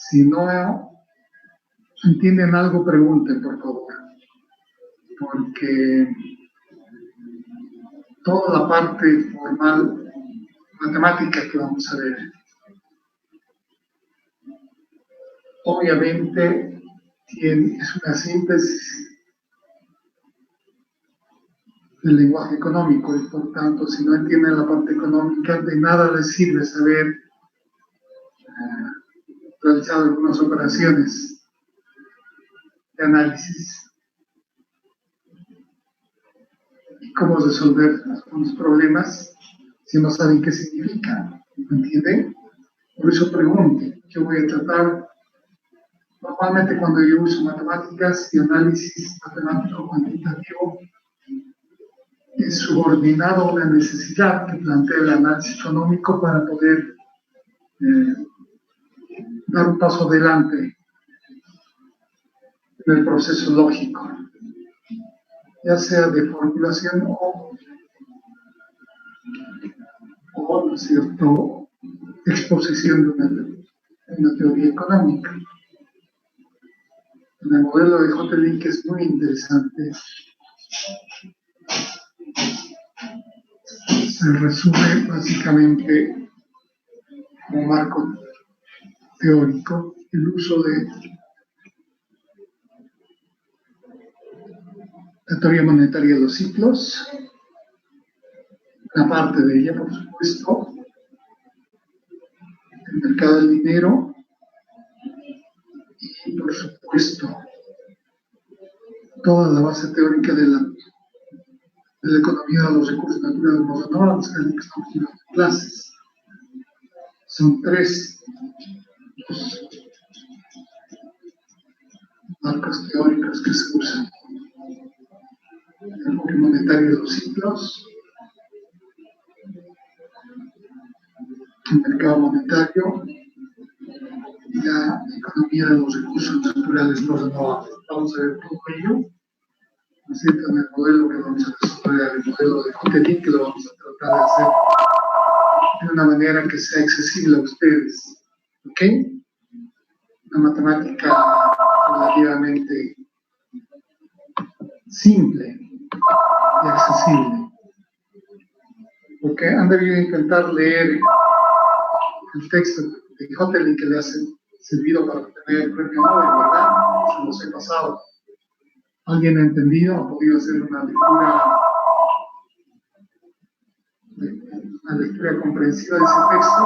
Si no entienden algo, pregunten, por favor, porque toda la parte formal, matemática que vamos a ver, obviamente es una síntesis del lenguaje económico y por tanto, si no entienden la parte económica, de nada les sirve saber realizar algunas operaciones de análisis y cómo resolver algunos problemas si no saben qué significa. ¿Me entienden? Por eso pregunte. Yo voy a tratar, normalmente cuando yo uso matemáticas y análisis matemático cuantitativo, es subordinado a una necesidad que plantea el análisis económico para poder dar un paso adelante en el proceso lógico, ya sea de formulación o ¿no es cierto?, exposición de una teoría económica. En el modelo de Hotelling, que es muy interesante, se resume básicamente como marco teórico el uso de la teoría monetaria de los ciclos, una parte de ella, por supuesto, el mercado del dinero y, por supuesto, toda la base teórica de la economía de los recursos naturales no renovables, que es lo que estamos viendo en clases. Son tres marcas teóricas que se usan: el enfoque monetario de los ciclos, el mercado monetario y la economía de los recursos naturales no renovables. Vamos a ver todo ello, ¿no es cierto?, en el modelo que vamos a desarrollar, el modelo de Hotelling, que lo vamos a tratar de hacer de una manera que sea accesible a ustedes. ¿Ok? Una matemática relativamente simple y accesible. ¿Ok? Han debido intentar leer el texto de Hotelling que le ha servido para obtener el premio Nobel, ¿verdad? Se los he pasado. ¿Alguien ha entendido? ¿Ha podido hacer una lectura comprensiva de ese texto?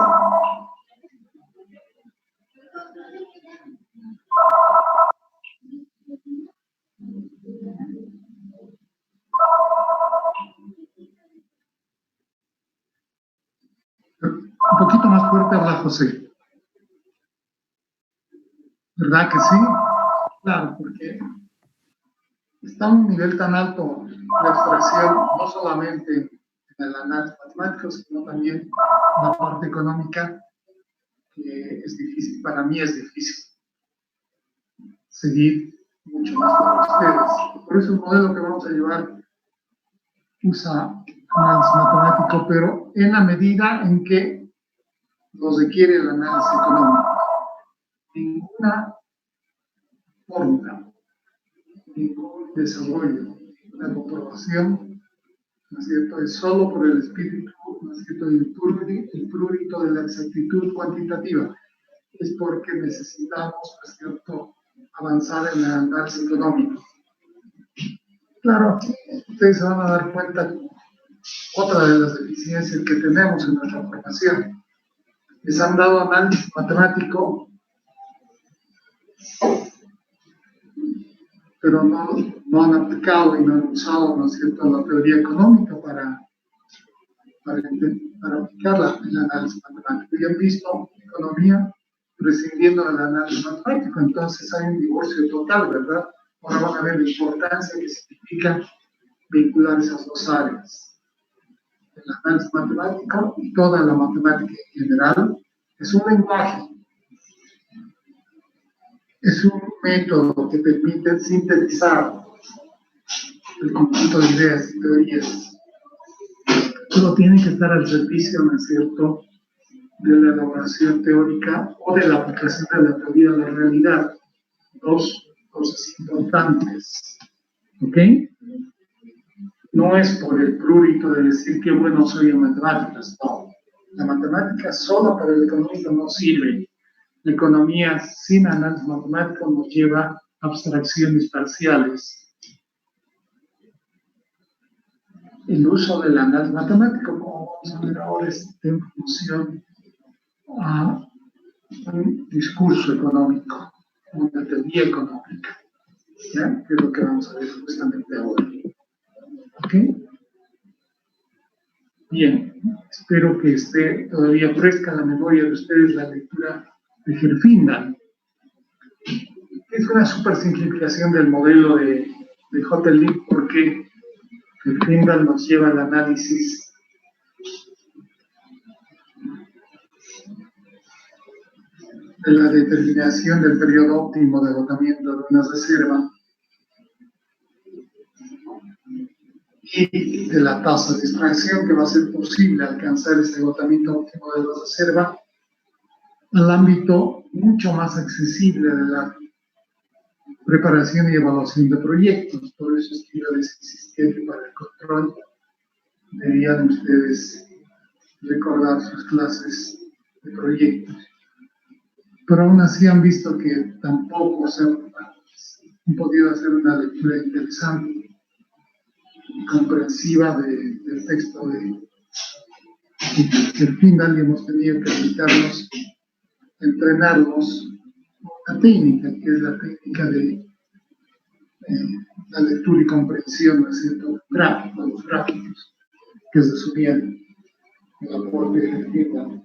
Un poquito más fuerte habla José. ¿Verdad que sí? Claro, porque está a un nivel tan alto de abstracción, no solamente en el análisis matemático, sino también en la parte económica, que es difícil, para mí es difícil seguir mucho más para ustedes. Por eso el modelo que vamos a llevar usa análisis matemático, pero en la medida en que lo requiere el análisis económico. Ninguna fórmula, ningún desarrollo, una comprobación, ¿no es cierto?, es solo por el espíritu, ¿no es cierto?, el prurito de la exactitud cuantitativa. Es porque necesitamos, ¿no es cierto?, avanzar en el análisis económico. Claro, aquí ustedes se van a dar cuenta otra de las deficiencias que tenemos en nuestra formación. Les han dado análisis matemático, pero no han aplicado y no han usado, ¿no es cierto?, la teoría económica para aplicar el análisis matemático. Y han visto economía prescindiendo del análisis matemático, entonces hay un divorcio total, ¿verdad? Ahora van a ver la importancia que significa vincular esas dos áreas. El análisis matemático y toda la matemática en general es un lenguaje, es un método que permite sintetizar el conjunto de ideas y teorías. Todo tiene que estar al servicio, ¿no es cierto?, de la elaboración teórica o de la aplicación de la teoría a la realidad. Dos cosas importantes. ¿Ok? No es por el prurito de decir que bueno soy en matemáticas, no. La matemática solo para el economista no sirve. La economía sin análisis matemático nos lleva a abstracciones parciales. El uso del análisis matemático, como vamos a ver ahora, está en función a un discurso económico, una teoría económica, ¿ya? Que es lo que vamos a ver justamente ahora. ¿Ok? Bien, espero que esté todavía fresca en la memoria de ustedes la lectura de Herfindahl. Es una super simplificación del modelo de J. Lipp porque Herfindahl nos lleva al análisis de la determinación del periodo óptimo de agotamiento de una reserva y de la tasa de extracción que va a ser posible alcanzar ese agotamiento óptimo de la reserva al ámbito mucho más accesible de la preparación y evaluación de proyectos. Por eso es que yo les insistía que para el control deberían ustedes recordar sus clases de proyectos. Pero aún así han visto que tampoco se han podido hacer una lectura interesante y comprensiva del texto de Herfindahl y hemos tenido que limitarnos, entrenarnos una técnica, que es la técnica de la lectura y comprensión, ¿no es cierto? Gráficos, los gráficos, que se subían el aporte de Herfindahl.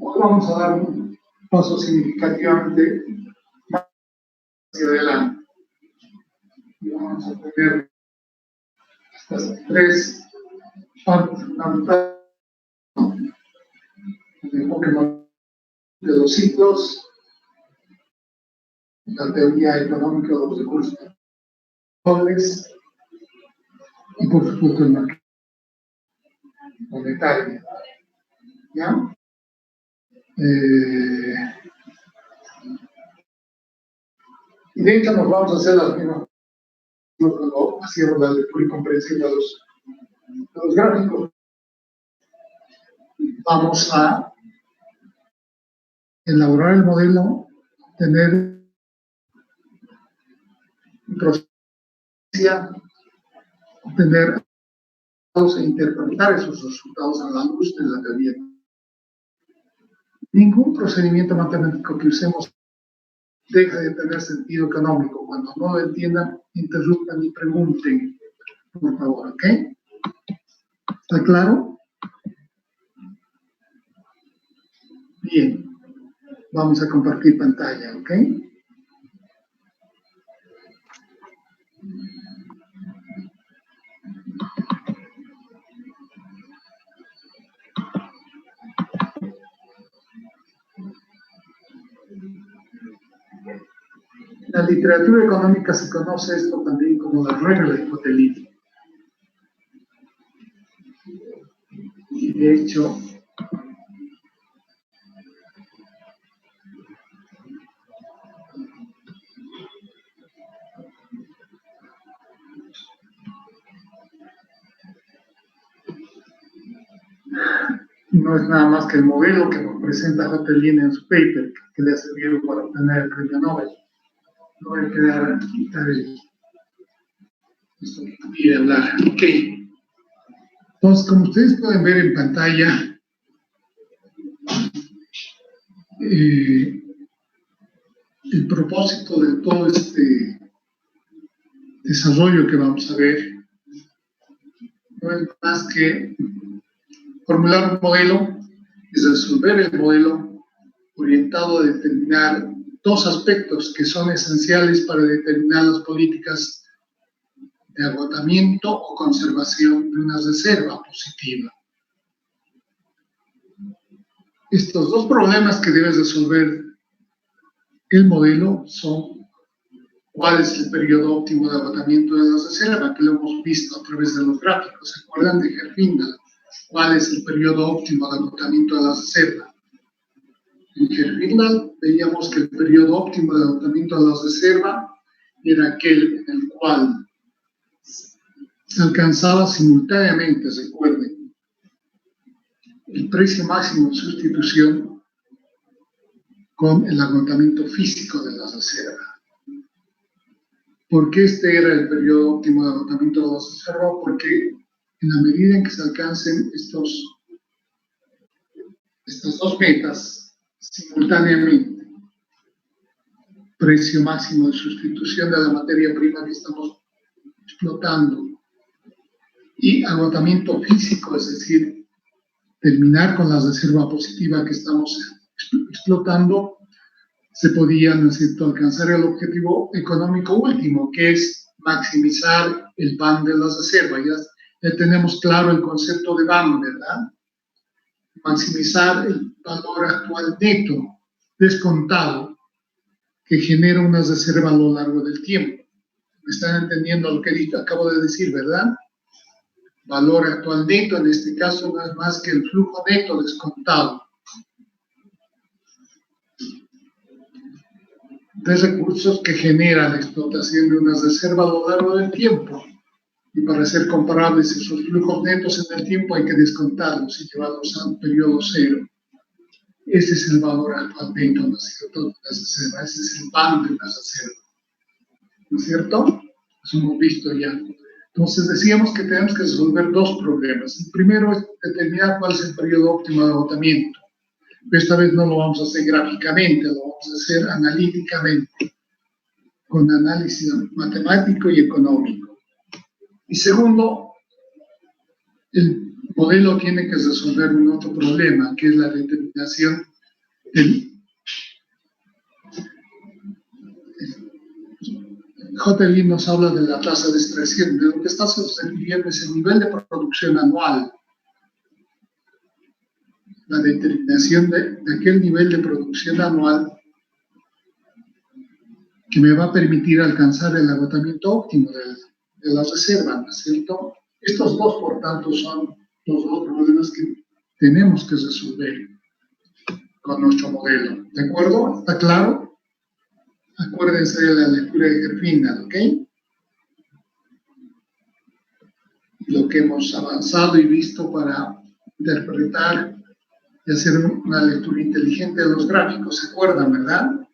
Hoy vamos a dar un paso significativamente más hacia adelante. Y vamos a tener estas tres partes fundamentales del enfoque de los ciclos, la teoría económica de los recursos naturales y por supuesto el mercado monetario. ¿Ya? Y de hecho nos vamos a hacer las mismas cuando hacíamos la lectura y comprensión de los gráficos. Vamos a elaborar el modelo, tener un proceso, obtener e interpretar esos resultados a la luz de la teoría. Ningún procedimiento matemático que usemos deja de tener sentido económico. Cuando no lo entiendan, interrumpan y pregunten, por favor, ¿ok? ¿Está claro? Bien, vamos a compartir pantalla, ¿ok? En la literatura económica se conoce esto también como la regla de Hotelini. Y de hecho, no es nada más que el modelo que nos presenta Hotelini en su paper, que le ha servido para obtener el premio Nobel. No voy a quedar quitar esto que quiere hablar. Ok. Entonces, como ustedes pueden ver en pantalla, el propósito de todo este desarrollo que vamos a ver no es más que formular un modelo y resolver el modelo orientado a determinar dos aspectos que son esenciales para determinar las políticas de agotamiento o conservación de una reserva positiva. Estos dos problemas que debe resolver el modelo son cuál es el periodo óptimo de agotamiento de la reserva, que lo hemos visto a través de los gráficos. ¿Se acuerdan de Herfindahl? cuál es el periodo óptimo de agotamiento de las reservas. En Herfindahl veíamos que el periodo óptimo de agotamiento de las reservas era aquel en el cual se alcanzaba simultáneamente, recuerden, el precio máximo de sustitución con el agotamiento físico de las reservas. ¿Por qué este era el periodo óptimo de agotamiento de las reservas? Porque en la medida en que se alcancen estas dos metas simultáneamente, precio máximo de sustitución de la materia prima que estamos explotando y agotamiento físico, es decir, terminar con la reserva positiva que estamos explotando, se podía, ¿no es cierto?, alcanzar el objetivo económico último, que es maximizar el BAM de las reservas. Ya tenemos claro el concepto de BAM, ¿verdad? Maximizar el valor actual neto descontado que genera una reserva a lo largo del tiempo. ¿Me están entendiendo lo que acabo de decir, verdad? Valor actual neto, en este caso, no es más que el flujo neto descontado de recursos que genera la explotación de una reserva a lo largo del tiempo. Y para ser comparables esos flujos netos en el tiempo hay que descontarlos y llevarlos a un periodo cero. Ese es el valor actual neto, ¿no es cierto?, de la reserva. Ese es el BAM de la reserva, ¿no es cierto? Eso hemos visto ya. Entonces decíamos que tenemos que resolver dos problemas. El primero es determinar cuál es el periodo óptimo de agotamiento. Esta vez no lo vamos a hacer gráficamente, lo vamos a hacer analíticamente, con análisis matemático y económico. Y segundo, el modelo tiene que resolver un otro problema, que es la determinación del... JLI nos habla de la tasa de extracción, de lo que está refiriendo es el nivel de producción anual. La determinación de aquel nivel de producción anual que me va a permitir alcanzar el agotamiento óptimo de la reserva, ¿no es cierto? Estos dos, por tanto, son los dos problemas que tenemos que resolver con nuestro modelo. ¿De acuerdo? ¿Está claro? Acuérdense de la lectura de Herfindahl, ¿ok? Lo que hemos avanzado y visto para interpretar y hacer una lectura inteligente de los gráficos, ¿se acuerdan, verdad?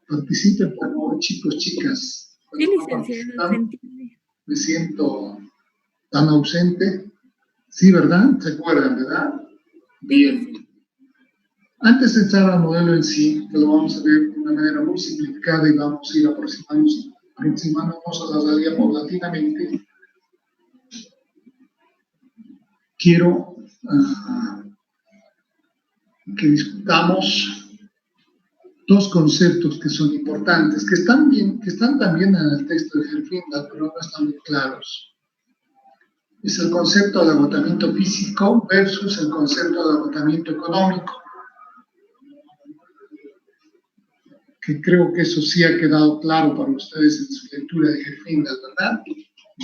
Participen, por favor, chicos, chicas. Sí, licenciado, se entiende. Me siento tan ausente. Sí, ¿verdad? ¿Se acuerdan, verdad? Bien. Antes de entrar al modelo en sí, que lo vamos a ver de una manera muy simplificada y vamos a ir aproximándonos a la realidad paulatinamente, quiero que discutamos dos conceptos que son importantes, que están también en el texto de Herfindahl, pero no están muy claros. Es el concepto del agotamiento físico versus el concepto del agotamiento económico, que creo que eso sí ha quedado claro para ustedes en su lectura de Herfindahl, ¿verdad?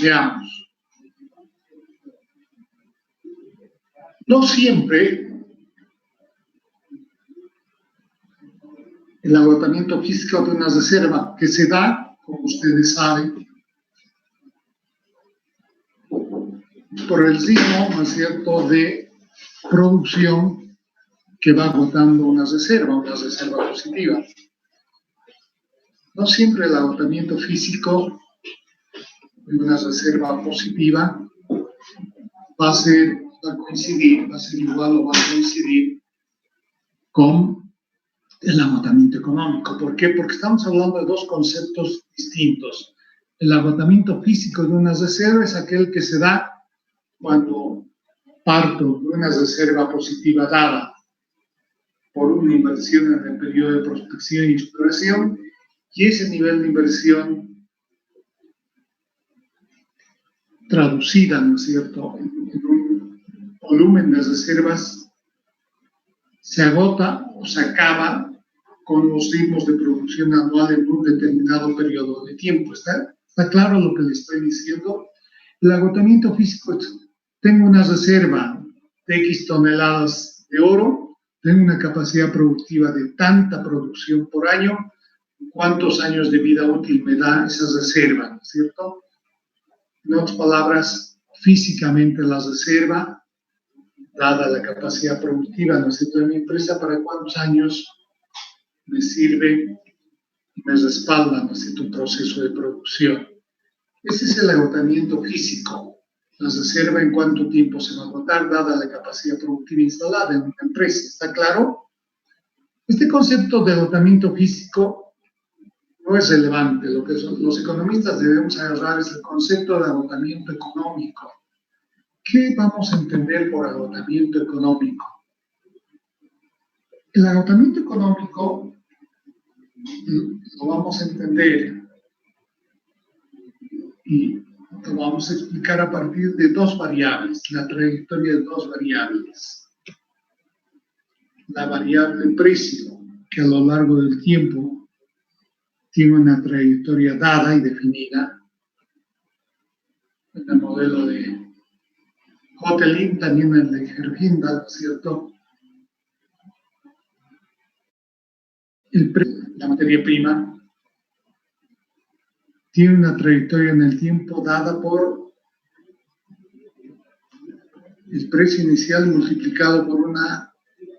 Veamos. No siempre el agotamiento físico de una reserva que se da, como ustedes saben, por el ritmo, ¿no es cierto?, de producción que va agotando una reserva positiva. No siempre el agotamiento físico de una reserva positiva va a ser igual o va a coincidir con el agotamiento económico. ¿Por qué? Porque estamos hablando de dos conceptos distintos. El agotamiento físico de una reserva es aquel que se da cuando parto de una reserva positiva dada por una inversión en el periodo de prospección y exploración, y ese nivel de inversión traducida, ¿no es cierto?, en un volumen de reservas se agota o se acaba con los ritmos de producción anual en un determinado periodo de tiempo. ¿Está claro lo que le estoy diciendo? El agotamiento físico tengo una reserva de X toneladas de oro, tengo una capacidad productiva de tanta producción por año, ¿cuántos años de vida útil me da esa reserva? ¿No es cierto? En otras palabras, físicamente la reserva, dada la capacidad productiva, ¿no es cierto?, de mi empresa, ¿para cuántos años me sirve y me respalda, ¿no es cierto?, un proceso de producción? Ese es el agotamiento físico. La reserva en cuánto tiempo se va a agotar, dada la capacidad productiva instalada en una empresa. ¿Está claro? Este concepto de agotamiento físico no es relevante. Lo que los economistas debemos agarrar es el concepto de agotamiento económico. ¿Qué vamos a entender por agotamiento económico? El agotamiento económico lo vamos a entender y lo vamos a explicar a partir de dos variables, la trayectoria de dos variables. La variable precio, que a lo largo del tiempo tiene una trayectoria dada y definida en el modelo de Hotelling, también el de Herfindahl, ¿cierto? La materia prima tiene una trayectoria en el tiempo dada por el precio inicial multiplicado por una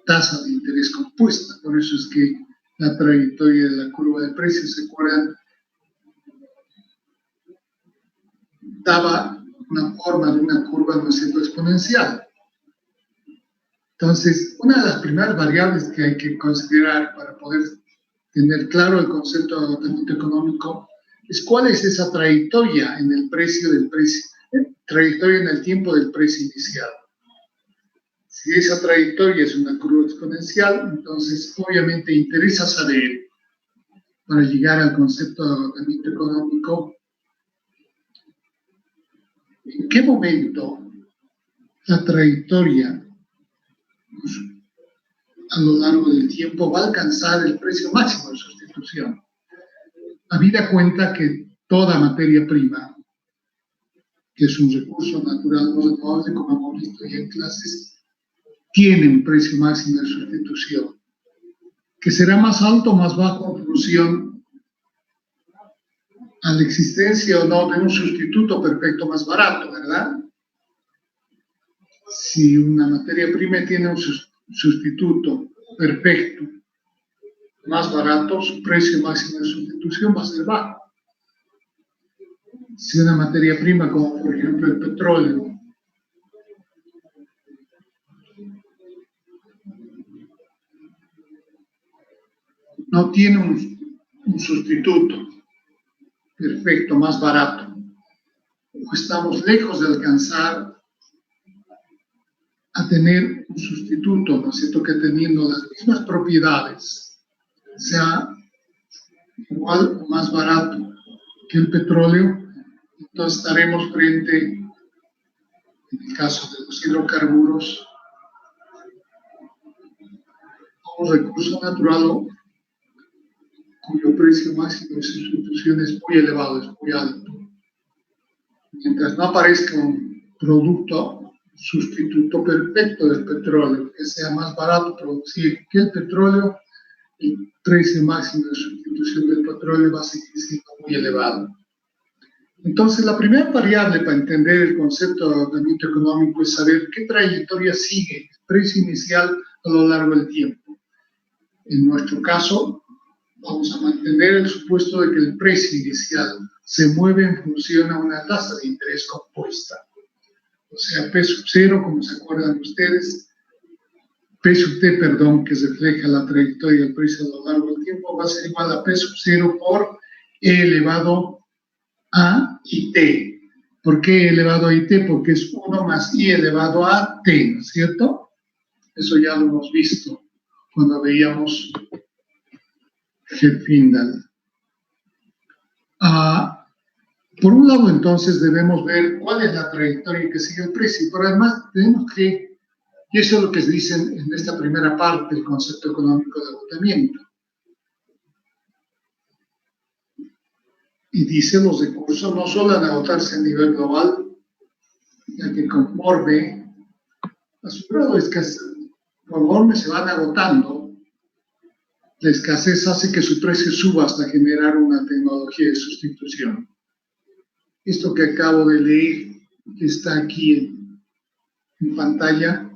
tasa de interés compuesta. Por eso es que la trayectoria de la curva de precios, ¿se acuerdan? Daba una forma de una curva, ¿no es cierto?, exponencial. Entonces, una de las primeras variables que hay que considerar para poder tener claro el concepto de agotamiento económico es cuál es esa trayectoria en el precio del precio, trayectoria en el tiempo del precio inicial. Si esa trayectoria es una curva exponencial, entonces obviamente interesa saber, para llegar al concepto de agotamiento económico, en qué momento la trayectoria a lo largo del tiempo va a alcanzar el precio máximo de sustitución. Habida cuenta que toda materia prima, que es un recurso natural no renovable, como hemos visto ya en clases, tiene un precio máximo de sustitución, que será más alto o más bajo en función a la existencia o no de un sustituto perfecto más barato, ¿verdad? Si una materia prima tiene un sustituto perfecto más barato, su precio máximo de sustitución va a ser bajo. Si una materia prima, como por ejemplo el petróleo, no tiene un sustituto perfecto más barato, o estamos lejos de alcanzar a tener un sustituto, ¿no es cierto?, que teniendo las mismas propiedades, sea igual o más barato que el petróleo, entonces estaremos frente, en el caso de los hidrocarburos, a un recurso natural cuyo precio máximo de sustitución es muy elevado, es muy alto. Mientras no aparezca un producto sustituto perfecto del petróleo, que sea más barato producir que el petróleo, el precio máximo de sustitución del petróleo va a seguir siendo muy elevado. Entonces, la primera variable para entender el concepto de agotamiento económico es saber qué trayectoria sigue el precio inicial a lo largo del tiempo. En nuestro caso, vamos a mantener el supuesto de que el precio inicial se mueve en función a una tasa de interés compuesta. O sea, P sub 0, como se acuerdan ustedes, P sub t, perdón, que refleja la trayectoria del precio a lo largo del tiempo, va a ser igual a P sub 0 por E elevado a y t. ¿Por qué E elevado a y t? Porque es 1 más I elevado a t, ¿no es cierto? Eso ya lo hemos visto cuando veíamos Herfindahl. Por un lado, entonces, debemos ver cuál es la trayectoria que sigue el precio, pero además tenemos que, y eso es lo que se dice en esta primera parte del concepto económico de agotamiento, y dice los recursos no solo van a agotarse a nivel global, ya que conforme a su grado de escasez, conforme se van agotando, la escasez hace que su precio suba hasta generar una tecnología de sustitución. Esto que acabo de leer, que está aquí en pantalla,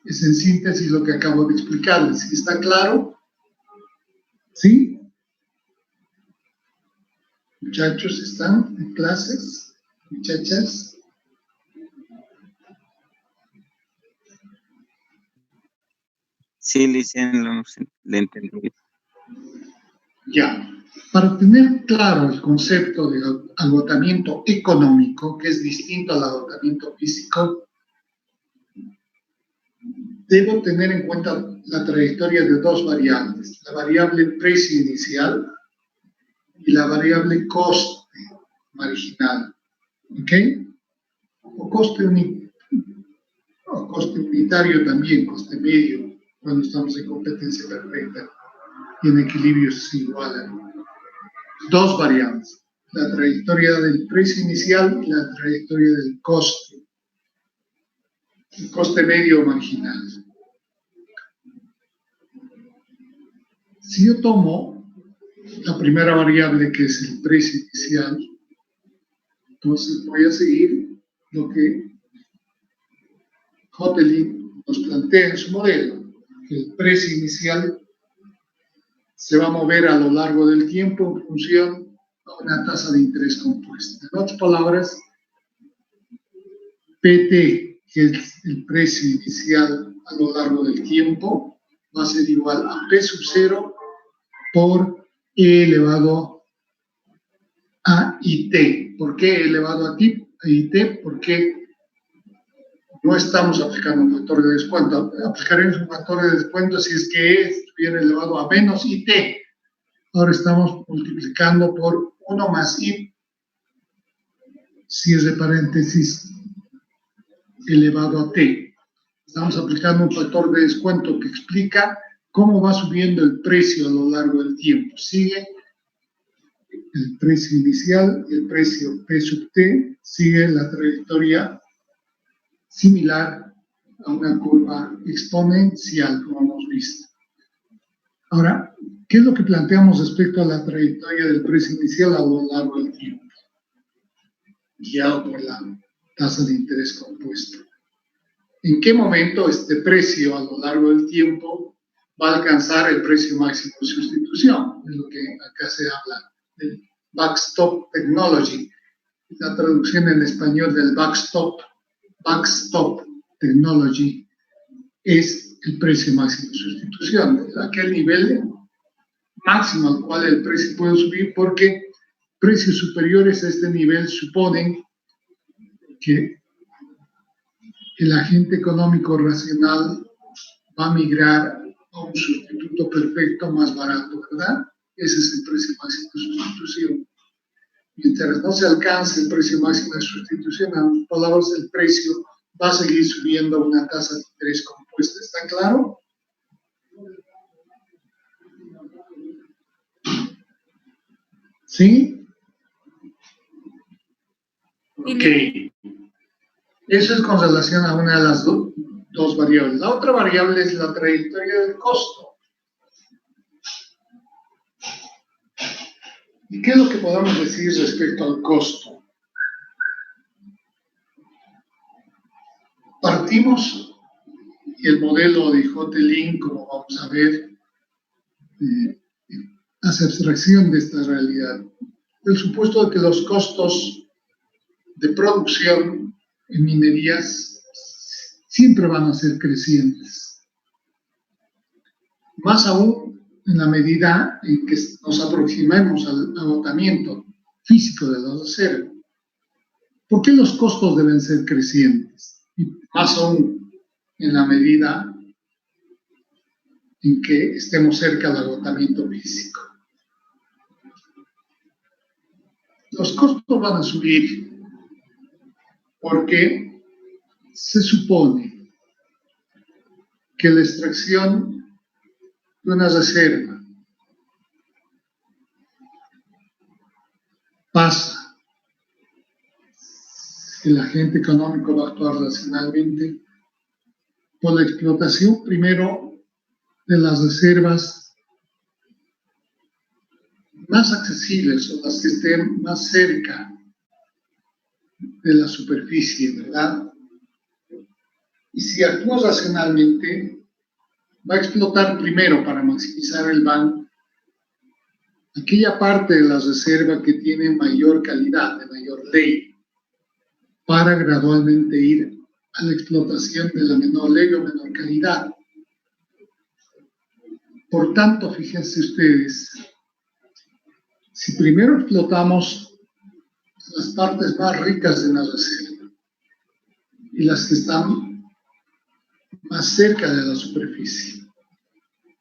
es en síntesis lo que acabo de explicarles. ¿Está claro? ¿Sí? Muchachos, ¿están en clases? Muchachas. Sí, licenciado, le entendí. Ya. Para tener claro el concepto de agotamiento económico, que es distinto al agotamiento físico, debo tener en cuenta la trayectoria de dos variables, la variable precio inicial y la variable coste marginal, ¿ok? O coste unitario también, coste medio, cuando estamos en competencia perfecta y en equilibrios se igualan. Dos variables, la trayectoria del precio inicial y la trayectoria del coste, el coste medio o marginal. Si yo tomo la primera variable, que es el precio inicial, entonces voy a seguir lo que Hotelling nos plantea en su modelo, que el precio inicial se va a mover a lo largo del tiempo en función a una tasa de interés compuesta. En otras palabras, PT, que es el precio inicial a lo largo del tiempo, va a ser igual a P sub 0 por E elevado a IT. ¿Por qué E elevado a IT? Porque no estamos aplicando un factor de descuento. Aplicaremos un factor de descuento si es que E estuviera elevado a menos IT. Ahora estamos multiplicando por 1 más I, cierre paréntesis, elevado a T. Estamos aplicando un factor de descuento que explica cómo va subiendo el precio a lo largo del tiempo. Sigue el precio inicial y el precio P sub T, sigue la trayectoria similar a una curva exponencial, como hemos visto. Ahora, ¿qué es lo que planteamos respecto a la trayectoria del precio inicial a lo largo del tiempo? Guiado por la tasa de interés compuesto. ¿En qué momento este precio a lo largo del tiempo va a alcanzar el precio máximo de sustitución? Es lo que acá se habla del backstop technology. La traducción en español del backstop technology es el precio máximo de sustitución, aquel nivel máximo al cual el precio puede subir, porque precios superiores a este nivel suponen que el agente económico racional va a migrar a un sustituto perfecto más barato, ¿verdad? Ese es el precio máximo de sustitución. Mientras no se alcance el precio máximo de sustitución, en otras palabras, el precio va a seguir subiendo a una tasa de interés compuesta. ¿Está claro? ¿Sí? Ok. Eso es con relación a una de las dos variables. La otra variable es la trayectoria del costo. ¿Y qué es lo que podemos decir respecto al costo? Partimos el modelo de Hotelling, como vamos a ver, hace abstracción de esta realidad. El supuesto de que los costos de producción en minerías siempre van a ser crecientes. Más aún en la medida en que nos aproximemos al agotamiento físico del acero. ¿Por qué los costos deben ser crecientes? Y más aún en la medida en que estemos cerca del agotamiento físico. Los costos van a subir porque se supone que la extracción de una reserva pasa el agente económico va a actuar racionalmente por la explotación primero de las reservas más accesibles o las que estén más cerca de la superficie, ¿verdad? Y si actúa racionalmente, va a explotar primero para maximizar el BAN aquella parte de la reserva que tiene mayor calidad, de mayor ley, para gradualmente ir a la explotación de la menor ley o menor calidad. Por tanto, fíjense ustedes, si primero explotamos las partes más ricas de la reserva y las que están más cerca de la superficie,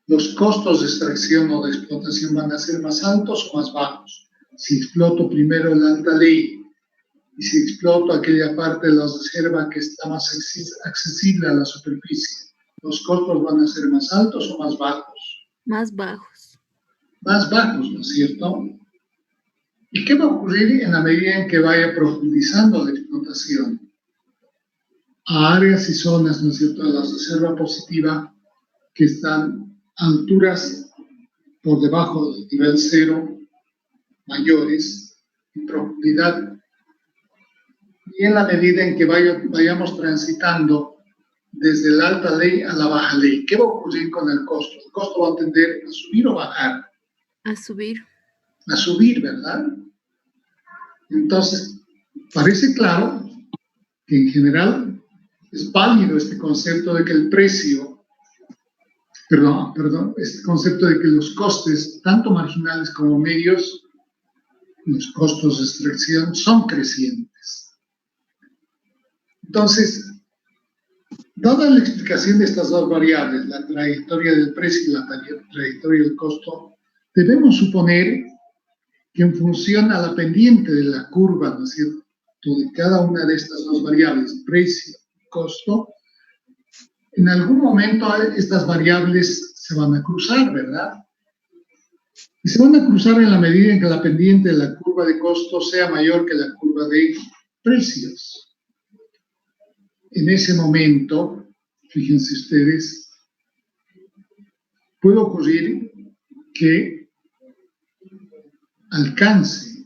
los costos de extracción o de explotación van a ser más altos o más bajos. Si exploto primero la alta ley y si exploto aquella parte de la reserva que está más accesible a la superficie, los costos van a ser más altos o más bajos. Más bajos. Más bajos, ¿no es cierto? ¿Y qué va a ocurrir en la medida en que vaya profundizando la explotación a áreas y zonas, ¿no es cierto?, de la reserva positiva que están a alturas por debajo del nivel cero, mayores, en profundidad, y en la medida en que vayamos transitando desde la alta ley a la baja ley? ¿Qué va a ocurrir con el costo? El costo va a tender a subir o bajar. A subir. A subir, ¿verdad? Entonces, parece claro que en general es válido este concepto de que el precio, este concepto de que los costes, tanto marginales como medios, los costos de extracción, son crecientes. Entonces, dada la explicación de estas dos variables, la trayectoria del precio y la trayectoria del costo, debemos suponer que en función a la pendiente de la curva, ¿no es cierto?, de cada una de estas dos variables, precio y costo, en algún momento estas variables se van a cruzar, ¿verdad? Y se van a cruzar en la medida en que la pendiente de la curva de costo sea mayor que la curva de precios. En ese momento, fíjense ustedes, puede ocurrir que alcance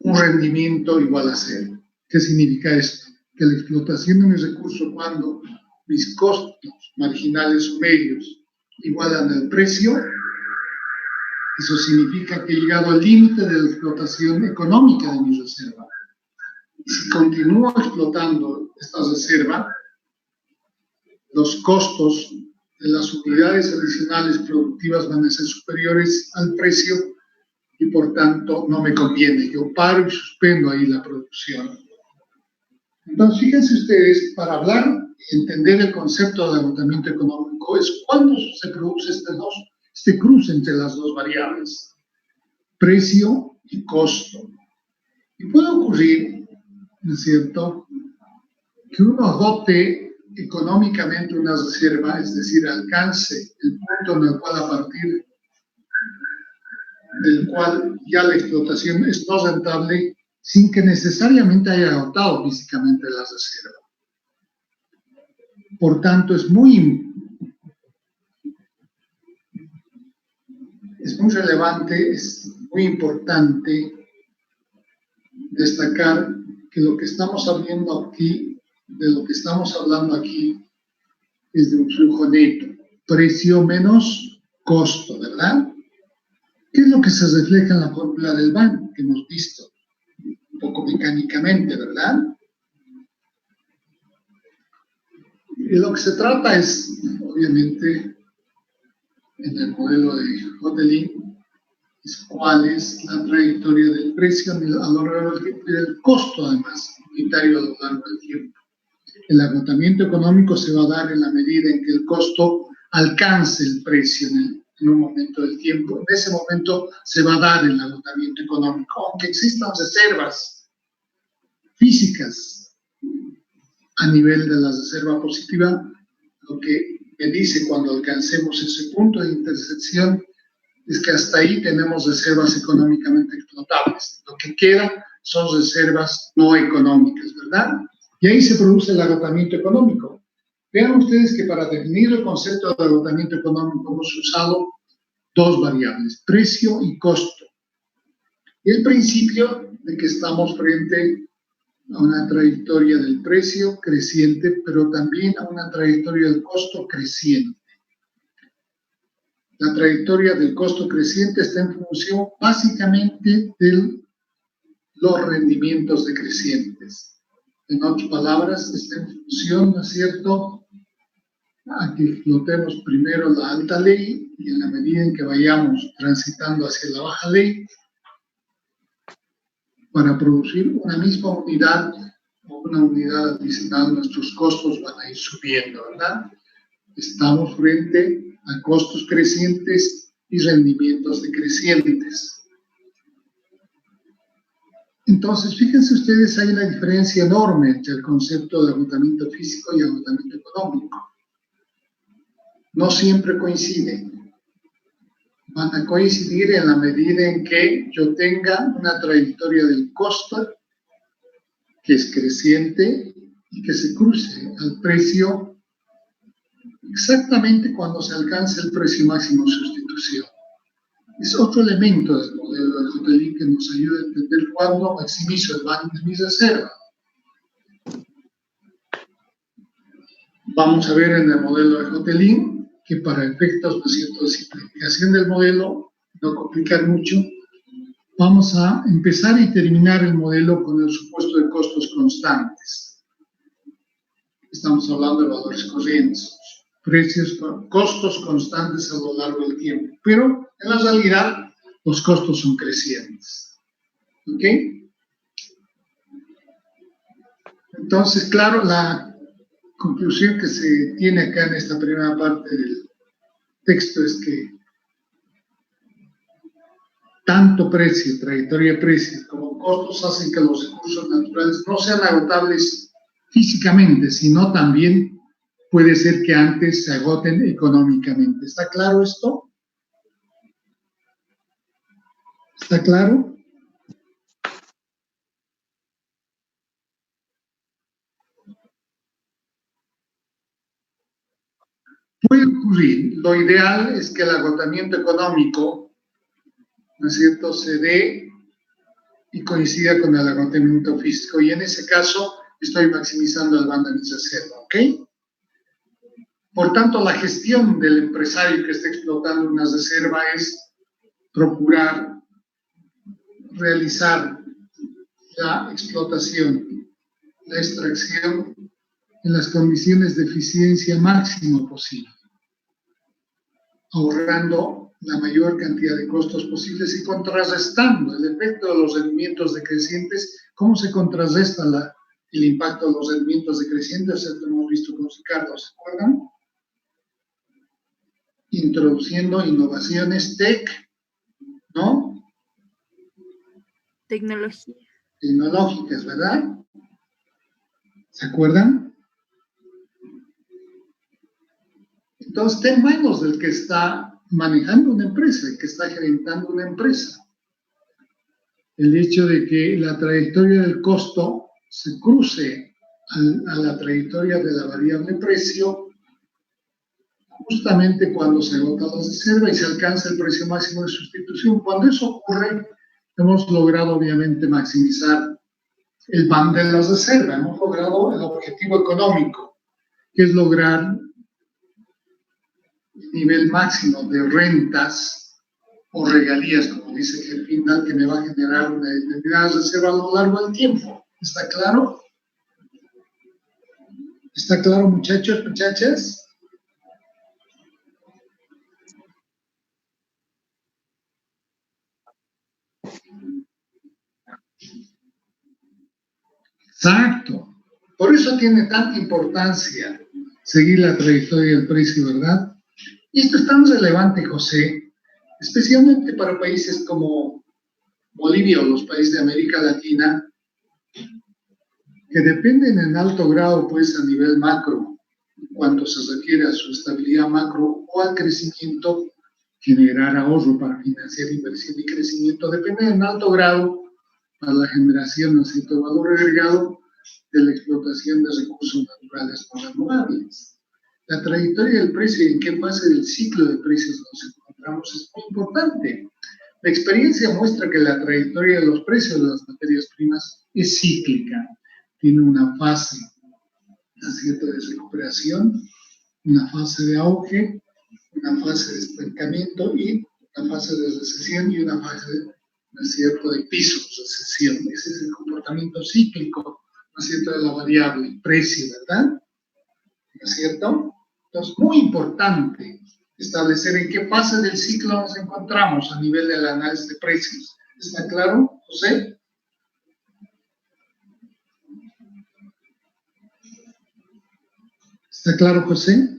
un rendimiento igual a cero. ¿Qué significa esto? Que la explotación de mi recurso, cuando mis costos marginales o medios igualan el precio, eso significa que he llegado al límite de la explotación económica de mi reserva. Si continúo explotando esta reserva, los costos de las unidades adicionales productivas van a ser superiores al precio y por tanto no me conviene. Yo paro y suspendo ahí la producción. Entonces, fíjense ustedes, para hablar y entender el concepto de agotamiento económico es cuando se produce este cruce entre las dos variables, precio y costo. Y puede ocurrir, ¿no es cierto?, que uno agote económicamente una reserva, es decir, alcance el punto en el cual a partir del cual ya la explotación es no rentable sin que necesariamente haya agotado físicamente la reserva. Por tanto, es muy relevante, es muy importante destacar que lo que estamos hablando aquí, de lo que estamos hablando aquí, es de un flujo neto, precio menos costo, ¿verdad? ¿Qué es lo que se refleja en la fórmula del BAN que hemos visto? Un poco mecánicamente, ¿verdad? Y lo que se trata es, obviamente, en el modelo de Hotelling, es cuál es la trayectoria del precio a lo largo del tiempo y del costo, además, unitario a lo largo del tiempo. El agotamiento económico se va a dar en la medida en que el costo alcance el precio en un momento del tiempo. En ese momento se va a dar el agotamiento económico, aunque existan reservas físicas a nivel de la reserva positiva. Lo que me dice cuando alcancemos ese punto de intersección es que hasta ahí tenemos reservas económicamente explotables. Lo que queda son reservas no económicas, ¿verdad? Y ahí se produce el agotamiento económico. Vean ustedes que para definir el concepto de agotamiento económico hemos usado dos variables, precio y costo. Y el principio de que estamos frente a una trayectoria del precio creciente, pero también a una trayectoria del costo creciente. La trayectoria del costo creciente está en función básicamente de los rendimientos decrecientes. En otras palabras, está en función, ¿no es cierto?, a que explotemos primero la alta ley y en la medida en que vayamos transitando hacia la baja ley, para producir una misma unidad o una unidad adicional, nuestros costos van a ir subiendo, ¿verdad? Estamos frente a costos crecientes y rendimientos decrecientes. Entonces, fíjense ustedes, hay una diferencia enorme entre el concepto de agotamiento físico y agotamiento económico. No siempre coinciden. Van a coincidir en la medida en que yo tenga una trayectoria del costo que es creciente y que se cruce al precio exactamente cuando se alcance el precio máximo de sustitución. Es otro elemento del modelo de Hotelin que nos ayuda a entender cuándo maximizo el valor de mi reserva. Vamos a ver en el modelo de Hotelin que para efectos, ¿no es cierto?, de simplificación del modelo, no complicar mucho, vamos a empezar y terminar el modelo con el supuesto de costos constantes. Estamos hablando de valores corrientes, precios, costos constantes a lo largo del tiempo, pero en la realidad los costos son crecientes. ¿Ok? Entonces, claro, la conclusión que se tiene acá en esta primera parte del texto es que tanto precio, trayectoria de precios, como costos hacen que los recursos naturales no sean agotables físicamente, sino también puede ser que antes se agoten económicamente. ¿Está claro esto? ¿Está claro? Puede ocurrir. Lo ideal es que el agotamiento económico, ¿no es cierto?, se dé y coincida con el agotamiento físico. Y en ese caso, estoy maximizando el bando de mi reserva, ¿ok? Por tanto, la gestión del empresario que está explotando una reserva es procurar realizar la explotación, la extracción en las condiciones de eficiencia máxima posible, ahorrando la mayor cantidad de costos posibles y contrarrestando el efecto de los rendimientos decrecientes. ¿Cómo se contrarresta el impacto de los rendimientos decrecientes? Esto lo hemos visto con Ricardo, ¿se acuerdan? Introduciendo innovaciones ¿no? Tecnológicas, ¿verdad? ¿Se acuerdan? Entonces, está en manos del que está manejando una empresa, el que está gerentando una empresa. El hecho de que la trayectoria del costo se cruce a la trayectoria de la variable precio, justamente cuando se agota la reserva y se alcanza el precio máximo de sustitución. Cuando eso ocurre, hemos logrado obviamente maximizar el band de la reserva, hemos logrado el objetivo económico, que es lograr el nivel máximo de rentas o regalías, como dice Gerfindal, que me va a generar una determinada reserva a lo largo del tiempo. ¿Está claro? ¿Está claro, muchachos, muchachas? Exacto. Por eso tiene tanta importancia seguir la trayectoria del precio, ¿verdad? Y esto es tan relevante, José, especialmente para países como Bolivia o los países de América Latina, que dependen en alto grado, pues, a nivel macro, en cuanto se refiere a su estabilidad macro o al crecimiento generar ahorro para financiar inversión y crecimiento, depende en alto grado para la generación, ¿no es cierto?, de valor agregado de la explotación de recursos naturales no renovables. La trayectoria del precio y en qué fase del ciclo de precios nos encontramos es muy importante. La experiencia muestra que la trayectoria de los precios de las materias primas es cíclica, tiene una fase, ¿no es cierto?, de recuperación, una fase de auge, una fase de estancamiento y una fase de recesión y una fase, ¿no es cierto?, de piso, recesión. Ese es el comportamiento cíclico, ¿no es cierto?, de la variable precio, ¿verdad? ¿No es cierto? Entonces, muy importante establecer en qué fase del ciclo nos encontramos a nivel del análisis de precios. ¿Está claro, José? ¿Está claro, José?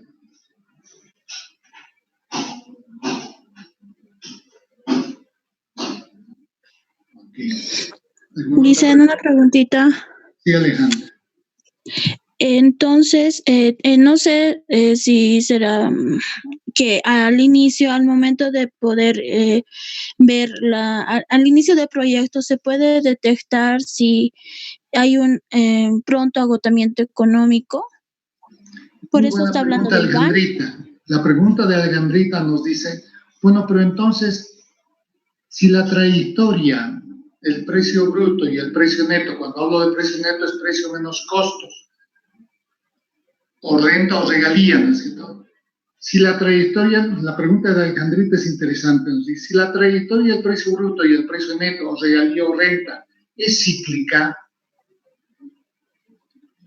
Dicen una preguntita. Sí, Alejandra. Entonces, no sé si será que al inicio, al momento de poder ver al inicio del proyecto, se puede detectar si hay un pronto agotamiento económico. Por Muy eso buena está hablando pregunta, del GAN. Alejandrita. La pregunta de Alejandrita nos dice, bueno, pero entonces, si la trayectoria, el precio bruto y el precio neto, cuando hablo de precio neto es precio menos costos, o renta o regalía, ¿no es cierto? Si la trayectoria, la pregunta de Alejandrita es interesante, nos dice, si la trayectoria del precio bruto y el precio neto, o regalía o renta, es cíclica,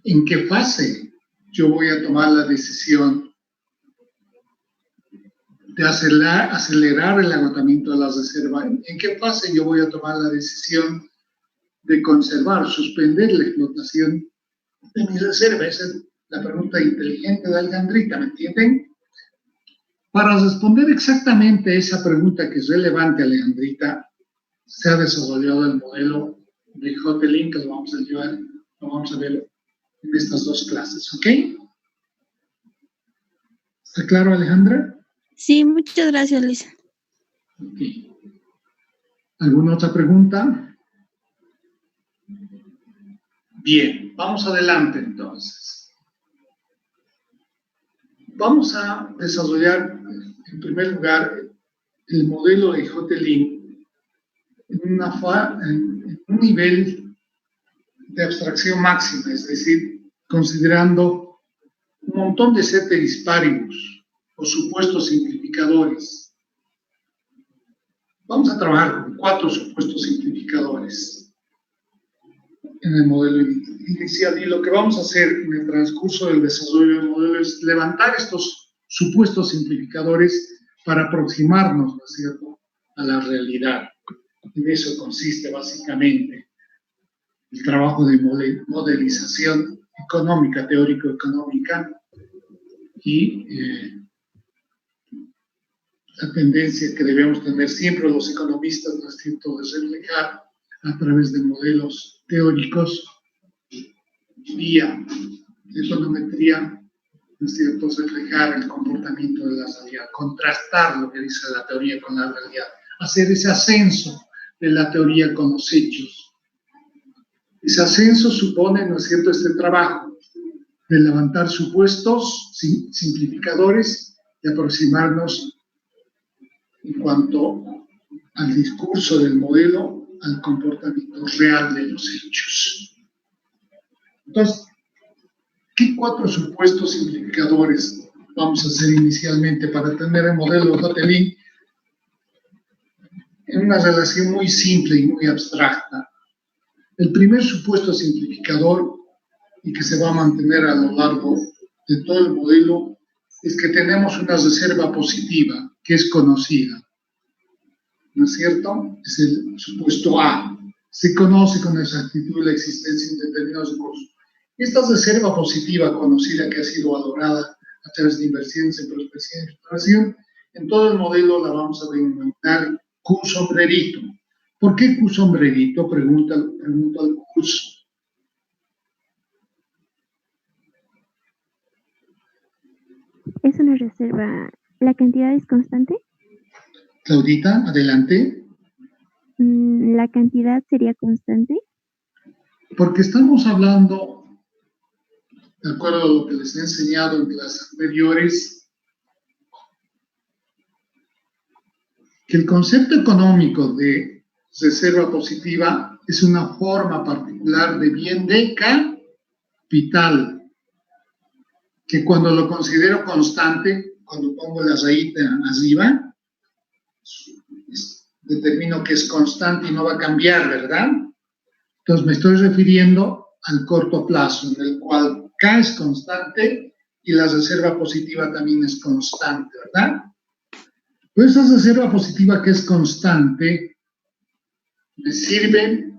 ¿en qué fase yo voy a tomar la decisión de acelerar el agotamiento de las reservas? ¿En qué fase yo voy a tomar la decisión de conservar, suspender la explotación de mis reservas? Esa es la pregunta inteligente de Alejandrita, ¿me entienden? Para responder exactamente esa pregunta que es relevante, Alejandrita, se ha desarrollado el modelo de Hotelink, que lo vamos a ver en estas dos clases, ¿ok? ¿Está claro, Alejandra? Sí, muchas gracias, Lisa. Okay. ¿Alguna otra pregunta? Bien, vamos adelante entonces. Vamos a desarrollar, en primer lugar, el modelo de Hotelink en un nivel de abstracción máxima, es decir, considerando un montón de ceteris paribus o supuestos simplificadores. Vamos a trabajar con 4 supuestos simplificadores en el modelo inicial, y lo que vamos a hacer en el transcurso del desarrollo del modelo es levantar estos supuestos simplificadores para aproximarnos, ¿no es cierto?, a la realidad. En eso consiste básicamente el trabajo de modelización económica, teórico-económica, y la tendencia que debemos tener siempre los economistas, ¿no es cierto?, de reflejar a través de modelos teóricos vía econometría, ¿no es cierto?, reflejar el comportamiento de la realidad, contrastar lo que dice la teoría con la realidad, hacer ese ascenso de la teoría con los hechos. Ese ascenso supone, ¿no es cierto?, este trabajo de levantar supuestos simplificadores y aproximarnos en cuanto al discurso del modelo al comportamiento real de los hechos. Entonces, ¿qué 4 supuestos simplificadores vamos a hacer inicialmente para tener el modelo de Hotelink en una relación muy simple y muy abstracta? El primer supuesto simplificador, y que se va a mantener a lo largo de todo el modelo, es que tenemos una reserva positiva que es conocida, ¿no es cierto? Es el supuesto A. Se conoce con exactitud la existencia de determinados recursos. Esta reserva positiva conocida, que ha sido valorada a través de inversiones en prospección y exploración, en todo el modelo la vamos a denominar Q sombrerito. ¿Por qué Q sombrerito? Pregunta al curso. ¿Es una reserva, la cantidad es constante? Claudita, adelante. ¿La cantidad sería constante? Porque estamos hablando, de acuerdo a lo que les he enseñado en clases anteriores, que el concepto económico de reserva positiva es una forma particular de bien de capital, que cuando lo considero constante, cuando pongo la rayita arriba, determino que es constante y no va a cambiar, ¿verdad? Entonces me estoy refiriendo al corto plazo, en el cual K es constante y la reserva positiva también es constante, ¿verdad? Pues esa reserva positiva que es constante me sirve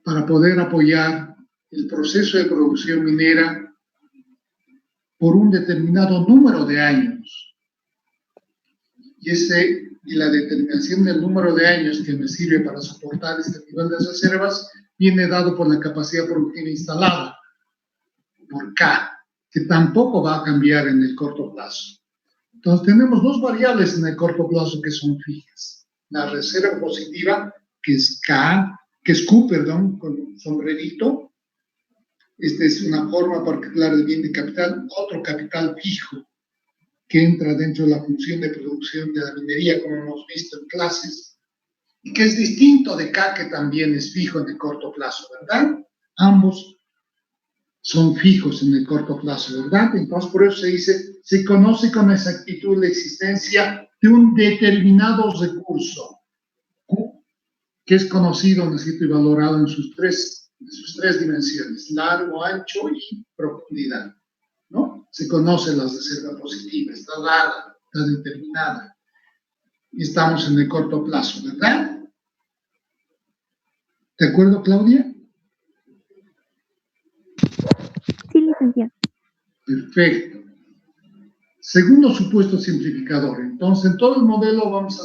para poder apoyar el proceso de producción minera por un determinado número de años. Y la determinación del número de años que me sirve para soportar este nivel de reservas viene dado por la capacidad productiva instalada, por K, que tampoco va a cambiar en el corto plazo. Entonces tenemos dos variables en el corto plazo que son fijas. La reserva positiva, que es Q, con sombrerito. Esta es una forma particular de bien de capital, otro capital fijo que entra dentro de la función de producción de la minería, como hemos visto en clases, y que es distinto de K, que también es fijo en el corto plazo, ¿verdad? Ambos son fijos en el corto plazo, ¿verdad? Entonces, por eso se conoce con exactitud la existencia de un determinado recurso, Q, que es conocido, ¿no es cierto?, y valorado en sus tres dimensiones, largo, ancho y profundidad, ¿no? Se conoce la reserva positiva, está dada, está determinada. Y estamos en el corto plazo, ¿verdad? ¿De acuerdo, Claudia? Sí, licenciado. Perfecto. Segundo supuesto simplificador. Entonces, en todo el modelo vamos a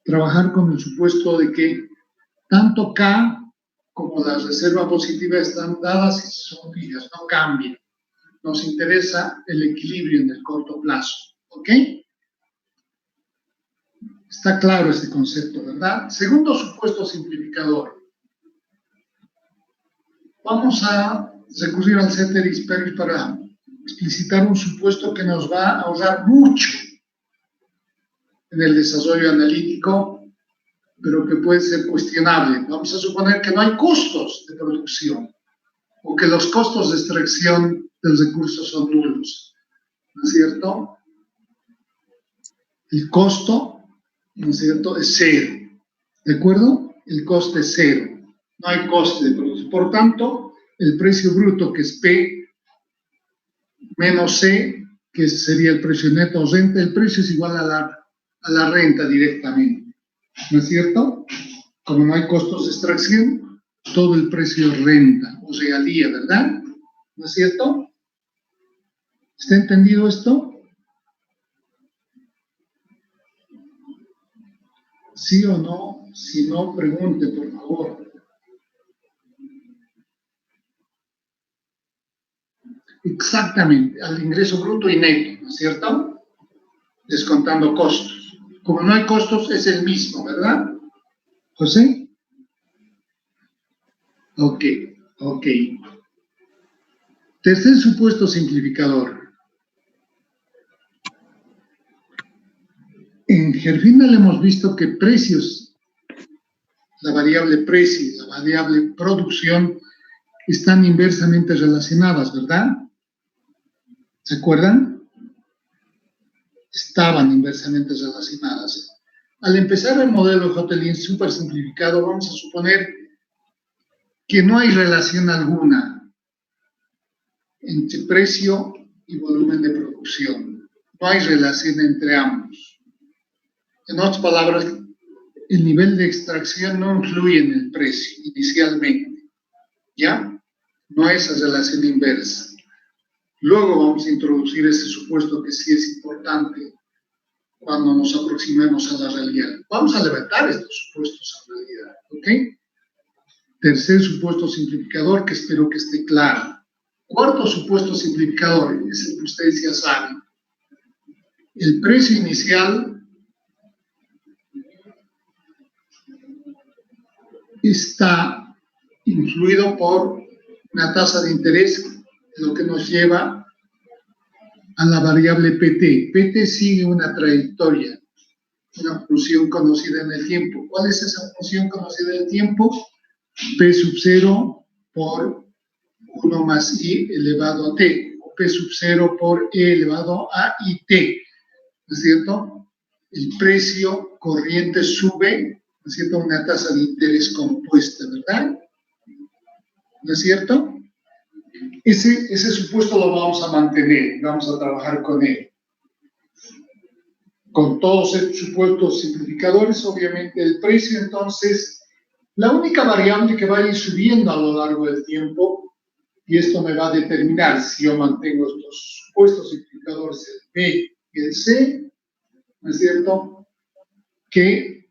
trabajar con el supuesto de que tanto K como la reserva positiva están dadas y son fijas, no cambian. Nos interesa el equilibrio en el corto plazo, ¿ok? Está claro este concepto, ¿verdad? Segundo supuesto simplificador. Vamos a recurrir al ceteris paribus para explicitar un supuesto que nos va a ahorrar mucho en el desarrollo analítico, pero que puede ser cuestionable. Vamos a suponer que no hay costos de producción o que los costos de extracción del recurso son nulos, ¿no es cierto? El costo, ¿no es cierto?, es cero, ¿de acuerdo? El coste es cero, no hay coste de producción. Por tanto, el precio bruto, que es P, menos C, que sería el precio neto o renta, el precio es igual a la renta directamente, ¿no es cierto? Como no hay costos de extracción, todo el precio es renta o regalía, ¿verdad? ¿No es cierto? ¿Está entendido esto? ¿Sí o no? Si no, pregunte, por favor. Exactamente, al ingreso bruto y neto, ¿no es cierto? Descontando costos. Como no hay costos, es el mismo, ¿verdad? ¿José? Ok. Tercer supuesto simplificador. En Herfindahl hemos visto que precios, la variable precio y la variable producción están inversamente relacionadas, ¿verdad? ¿Se acuerdan? Estaban inversamente relacionadas. Al empezar el modelo Hotelin súper simplificado, vamos a suponer que no hay relación alguna entre precio y volumen de producción. No hay relación entre ambos. En otras palabras, el nivel de extracción no influye en el precio inicialmente, ¿ya? No hay esa relación inversa. Luego vamos a introducir ese supuesto que sí es importante cuando nos aproximemos a la realidad. Vamos a levantar estos supuestos a realidad, ¿ok? Tercer supuesto simplificador, que espero que esté claro. Cuarto supuesto simplificador, es el que ustedes ya saben. El precio inicial está influido por una tasa de interés, lo que nos lleva a la variable PT. PT sigue una trayectoria, una función conocida en el tiempo. ¿Cuál es esa función conocida en el tiempo? P sub 0 por 1 más I elevado a T, o P sub 0 por E elevado a IT, ¿no es cierto? El precio corriente sube, ¿no es cierto? Una tasa de interés compuesta, ¿verdad? ¿No es cierto? Ese supuesto lo vamos a mantener, vamos a trabajar con él. Con todos estos supuestos simplificadores, obviamente el precio, entonces, la única variable que va a ir subiendo a lo largo del tiempo, y esto me va a determinar si yo mantengo estos supuestos simplificadores, el B y el C, ¿no es cierto? Que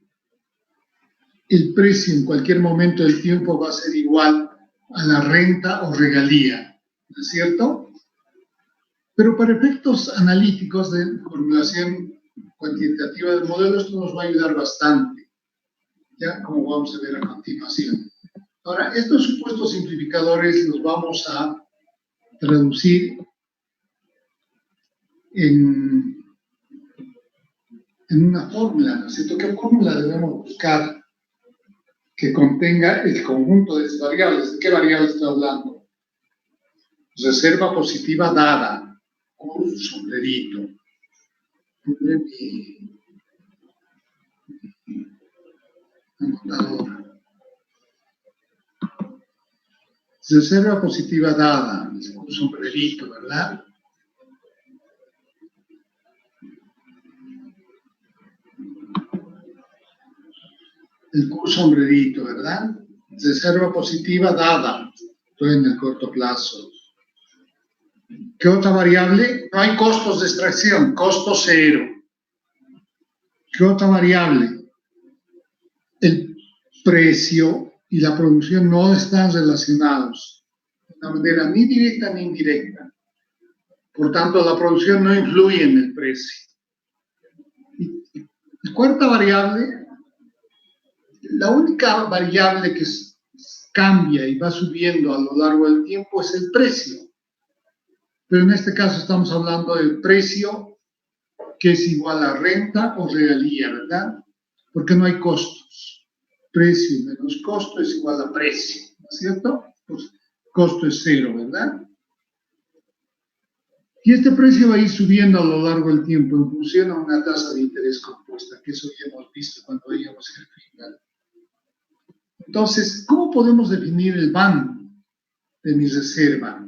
el precio en cualquier momento del tiempo va a ser igual a la renta o regalía, ¿no es cierto? Pero para efectos analíticos de formulación cuantitativa del modelo, esto nos va a ayudar bastante, ya como vamos a ver a continuación. Ahora, estos supuestos simplificadores los vamos a traducir en una fórmula, ¿no es cierto? ¿Qué fórmula debemos buscar que contenga el conjunto de estas variables? ¿De qué variable estoy hablando? Reserva positiva dada, un sombrerito. Mi anotadora. Reserva positiva dada, un sombrerito, ¿verdad? El curso sombrerito, ¿verdad? Reserva positiva dada, estoy en el corto plazo. ¿Qué otra variable? No hay costos de extracción, costo cero. ¿Qué otra variable? El precio y la producción no están relacionados de una manera ni directa ni indirecta. Por tanto, la producción no influye en el precio. Y la cuarta variable, la única variable que cambia y va subiendo a lo largo del tiempo es el precio. Pero en este caso estamos hablando del precio que es igual a renta o regalía, ¿verdad? Porque no hay costos. Precio menos costo es igual a precio, ¿no es cierto? Pues costo es cero, ¿verdad? Y este precio va a ir subiendo a lo largo del tiempo en función a una tasa de interés compuesta, que eso ya hemos visto cuando veíamos el final. Entonces, ¿cómo podemos definir el BAN de mi reserva?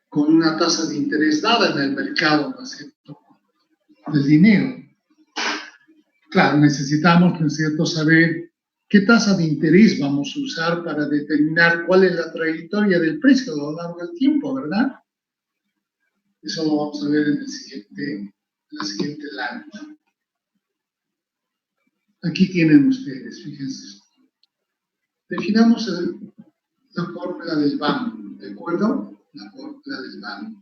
Con una tasa de interés dada en el mercado, ¿no es cierto?, del dinero. Claro, necesitamos, ¿no es cierto?, saber qué tasa de interés vamos a usar para determinar cuál es la trayectoria del precio a lo largo del tiempo, ¿verdad? Eso lo vamos a ver en la siguiente lámina. Aquí tienen ustedes, fíjense. Definamos la fórmula del BAM, ¿de acuerdo? La fórmula del BAM.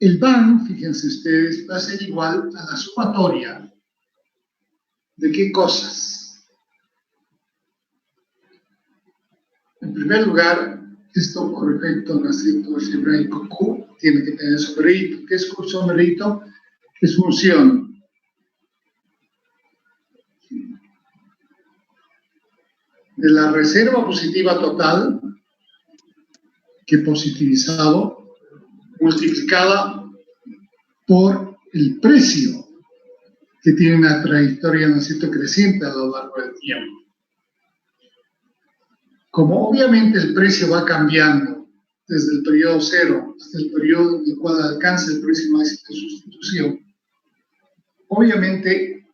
El BAM, fíjense ustedes, va a ser igual a la sumatoria de qué cosas. En primer lugar, esto por efecto, ¿no es cierto?, algebraico Q tiene que tener sombrerito. ¿Qué es Q sombrerito? Es función de la reserva positiva total, que positivizado, multiplicada por el precio, que tiene una trayectoria, ¿no es cierto?, creciente a lo largo del tiempo. Como obviamente el precio va cambiando desde el periodo cero hasta el periodo en el cual alcanza el precio máximo de sustitución, obviamente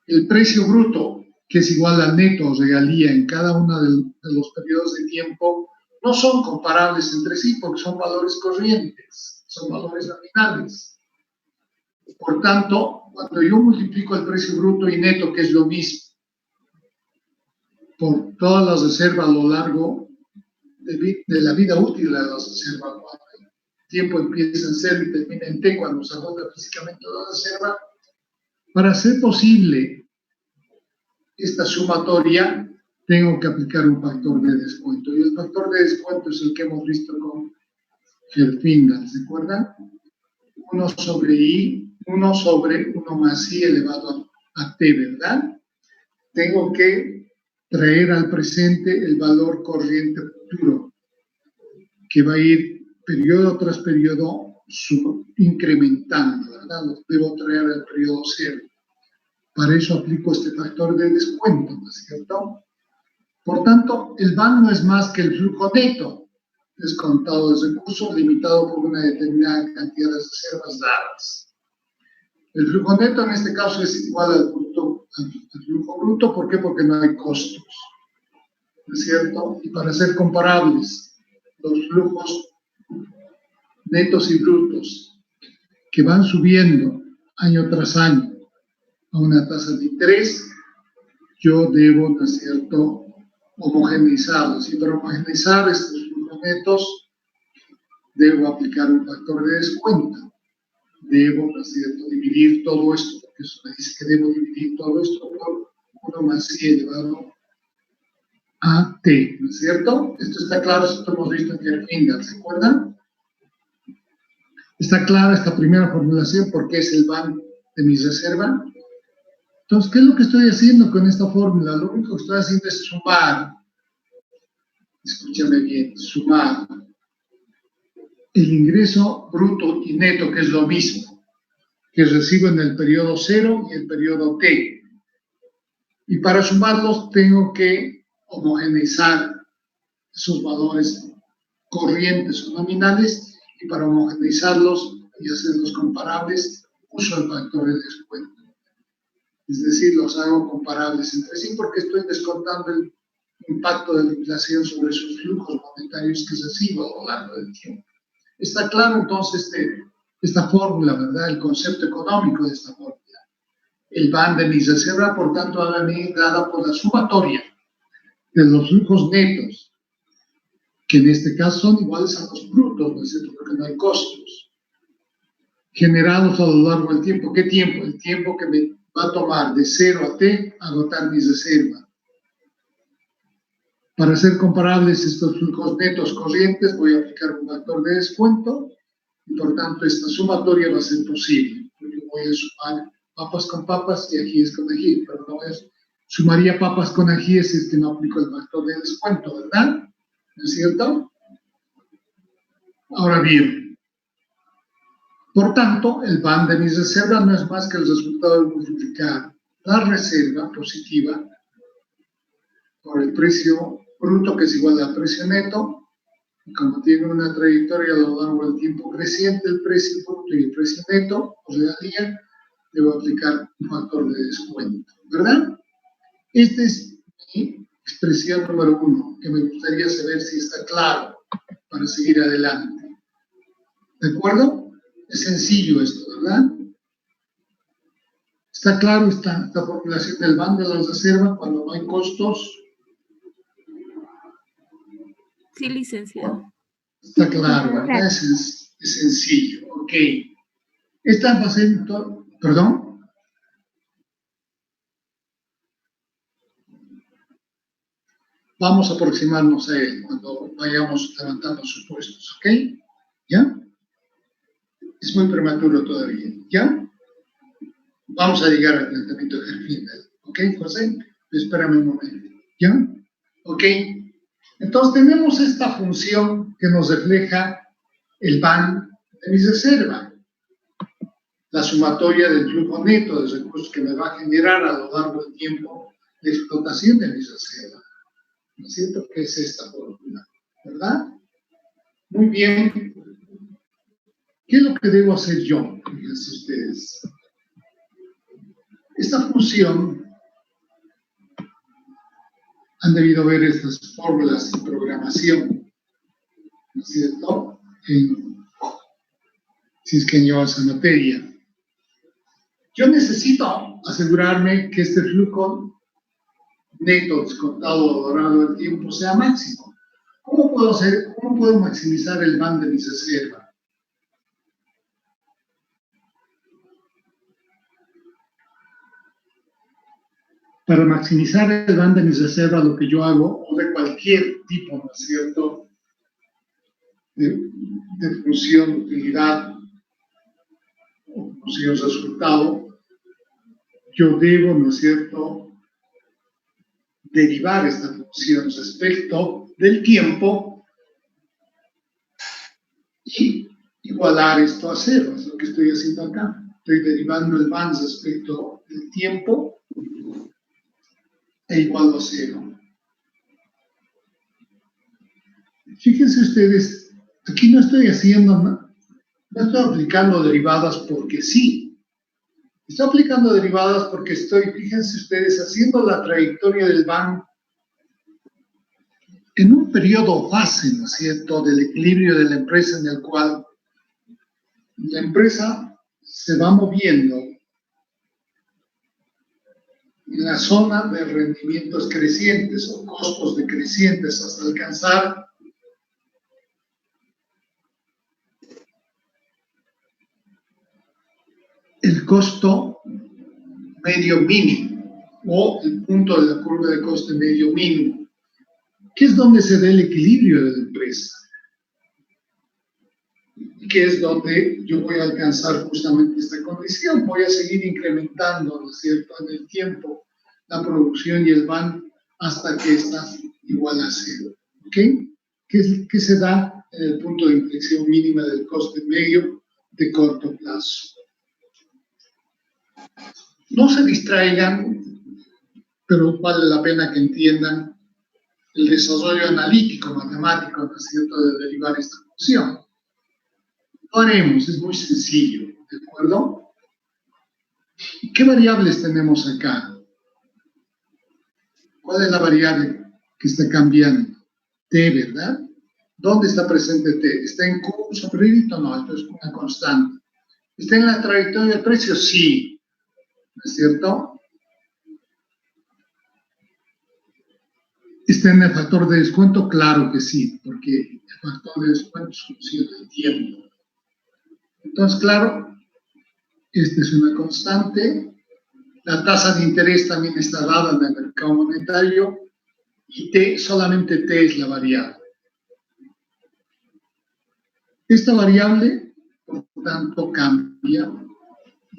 el precio bruto, que es igual al neto o regalía en cada uno de los periodos de tiempo, no son comparables entre sí porque son valores corrientes, son valores nominales. Por tanto, cuando yo multiplico el precio bruto y neto, que es lo mismo, por todas las reservas a lo largo de la vida útil de las reservas, cuando el tiempo empieza en 0 y termina en T, cuando se agota físicamente la reserva, Para hacer posible esta sumatoria, tengo que aplicar un factor de descuento. Y el factor de descuento es el que hemos visto con Gelfingal, ¿se acuerdan? 1 sobre I, 1 sobre 1 más I elevado a T, ¿verdad? Tengo que traer al presente el valor corriente futuro, que va a ir periodo tras periodo incrementando, ¿verdad? Lo debo traer al periodo cero. Para eso aplico este factor de descuento, ¿no es cierto? Por tanto, el BAN no es más que el flujo neto, descontado de recursos, limitado por una determinada cantidad de reservas dadas. El flujo neto en este caso es igual al flujo bruto. ¿Por qué? Porque no hay costos, ¿no es cierto? Y para ser comparables, los flujos netos y brutos que van subiendo año tras año a una tasa de interés, yo debo, ¿no es cierto?, homogeneizarlos. Y para homogeneizar estos flujos netos, debo aplicar un factor de descuento. Debo, ¿no es cierto?, dividir todo esto, porque eso me dice que debo dividir todo esto por 1 más I elevado a T, ¿no es cierto? Esto está claro, esto lo hemos visto en Gelfingal, ¿se acuerdan? Está clara esta primera formulación porque es el BAN de mi reserva. Entonces, ¿qué es lo que estoy haciendo con esta fórmula? Lo único que estoy haciendo es sumar, escúchame bien, sumar el ingreso bruto y neto, que es lo mismo, que recibo en el periodo 0 y el periodo T. Y para sumarlos tengo que homogeneizar esos valores corrientes o nominales, y para homogeneizarlos y hacerlos comparables, uso el factor de descuento. Es decir, los hago comparables entre sí porque estoy descontando el impacto de la inflación sobre sus flujos monetarios que recibo a lo largo del tiempo. Está claro entonces esta fórmula, ¿verdad? El concepto económico de esta fórmula. El BAN de mi reserva, por tanto, va a venir dada por la sumatoria de los flujos netos, que en este caso son iguales a los brutos, ¿no es cierto?, porque no hay costos, generados a lo largo del tiempo. ¿Qué tiempo? El tiempo que me va a tomar de 0 a T agotar mi reserva. Para ser comparables estos flujos netos corrientes, voy a aplicar un factor de descuento, y por tanto esta sumatoria va a ser posible, porque voy a sumar papas con papas y ajíes con ají, pero no sumaría papas con ajíes si es que no aplico el factor de descuento, ¿verdad? ¿No es cierto? Ahora bien, por tanto, el BAN de mi reserva no es más que el resultado de multiplicar la reserva positiva por el precio bruto, que es igual al precio neto, y como tiene una trayectoria a lo largo del tiempo creciente, el precio bruto y el precio neto, o sea, día, debo aplicar un factor de descuento, ¿verdad? Esta es mi expresión número 1, que me gustaría saber si está claro para seguir adelante. ¿De acuerdo? Es sencillo esto, ¿verdad? Está claro esta formulación del BAN de la reserva cuando no hay costos. Sí, licenciado. Está claro, ¿verdad? Es sencillo. Ok. Esta va a ser, perdón. Vamos a aproximarnos a él cuando vayamos levantando supuestos, ¿ok? ¿Ya? Es muy prematuro todavía, ¿ya? Vamos a llegar al planteamiento de Gelfingal, ¿ok, José? Espérame un momento, ¿ya? Ok. Entonces tenemos esta función que nos refleja el BAN de mi reserva, la sumatoria del flujo neto de recursos que me va a generar a lo largo del tiempo de explotación de mi reserva. ¿No es cierto? ¿Qué es esta fórmula? ¿Verdad? Muy bien. ¿Qué es lo que debo hacer yo? Fíjense ustedes. Esta función, han debido ver estas fórmulas de programación, ¿no es cierto? Si es que llevo esa materia. Yo necesito asegurarme que este flujo neto descontado a lo largo del tiempo sea máximo. ¿Cómo puedo maximizar el BAN de mi reserva? Para maximizar el van de mis reservas, lo que yo hago, o de cualquier tipo, ¿no es cierto?, de función, utilidad, o función resultado, yo debo, ¿no es cierto?, derivar esta función respecto del tiempo y igualar esto a cero. Es lo que estoy haciendo acá. Estoy derivando el van respecto del tiempo e igual a cero. Fíjense ustedes, aquí no estoy aplicando derivadas porque sí. Estoy aplicando derivadas porque fíjense ustedes, haciendo la trayectoria del van en un periodo base, ¿no es cierto?, del equilibrio de la empresa, en el cual la empresa se va moviendo en la zona de rendimientos crecientes o costos decrecientes hasta alcanzar el costo medio mínimo o el punto de la curva de coste medio mínimo, que es donde se da el equilibrio de la empresa, que es donde yo voy a alcanzar justamente esta condición. Voy a seguir incrementando, ¿no es cierto?, en el tiempo la producción y el van hasta que está igual a cero. ¿Ok? ¿Qué se da en el punto de inflexión mínima del coste medio de corto plazo? No se distraigan, pero vale la pena que entiendan el desarrollo analítico, matemático, ¿no es cierto?, de derivar esta función. Lo haremos, es muy sencillo, ¿de acuerdo? ¿Qué variables tenemos acá? ¿Cuál es la variable que está cambiando? T, ¿verdad? ¿Dónde está presente T? ¿Está en Q sobre dígito? No, esto es una constante. ¿Está en la trayectoria del precio? Sí. ¿No es cierto? ¿Está en el factor de descuento? Claro que sí, porque el factor de descuento es función del tiempo. Entonces, claro, esta es una constante. La tasa de interés también está dada en el mercado monetario y T, solamente T es la variable. Esta variable, por tanto, cambia.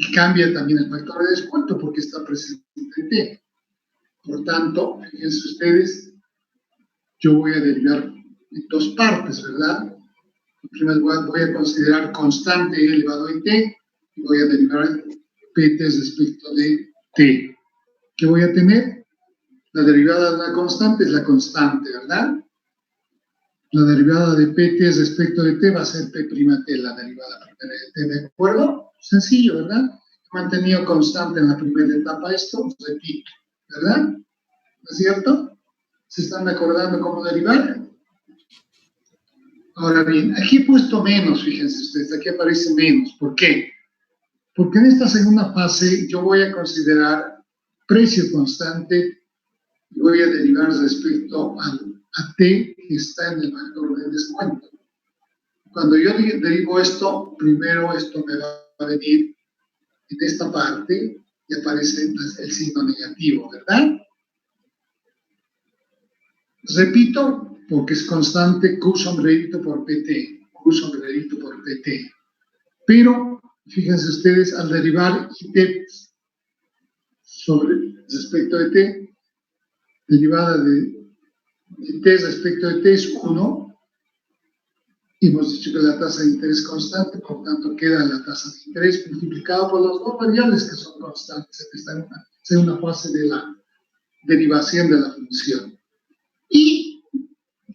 Y cambia también el factor de descuento porque está presente T. Por tanto, fíjense ustedes, yo voy a derivar en dos partes, ¿verdad? En primer lugar, voy a considerar constante E elevado a T y voy a derivar PT respecto de T. ¿Qué voy a tener? La derivada de una constante es la constante, ¿verdad? La derivada de PT respecto de T va a ser P', la derivada primera de T, ¿de acuerdo? Sencillo, ¿verdad? He mantenido constante en la primera etapa esto, repito, ¿verdad? ¿No es cierto? ¿Se están acordando cómo derivar? Ahora bien, aquí he puesto menos, fíjense ustedes, aquí aparece menos. ¿Por qué? Porque en esta segunda fase yo voy a considerar precio constante y voy a derivar respecto a T que está en el factor de descuento. Cuando yo derivo esto, primero esto me va a venir en esta parte y aparece el signo negativo, ¿verdad? Repito, porque es constante Q sombrerito por PT, Q sombrerito por PT. Pero, fíjense ustedes, al derivar IT respecto de T, derivada de T respecto de T es 1, y hemos dicho que la tasa de interés es constante, por tanto queda la tasa de interés multiplicada por las dos variables que son constantes, que están en una fase de la derivación de la función. Y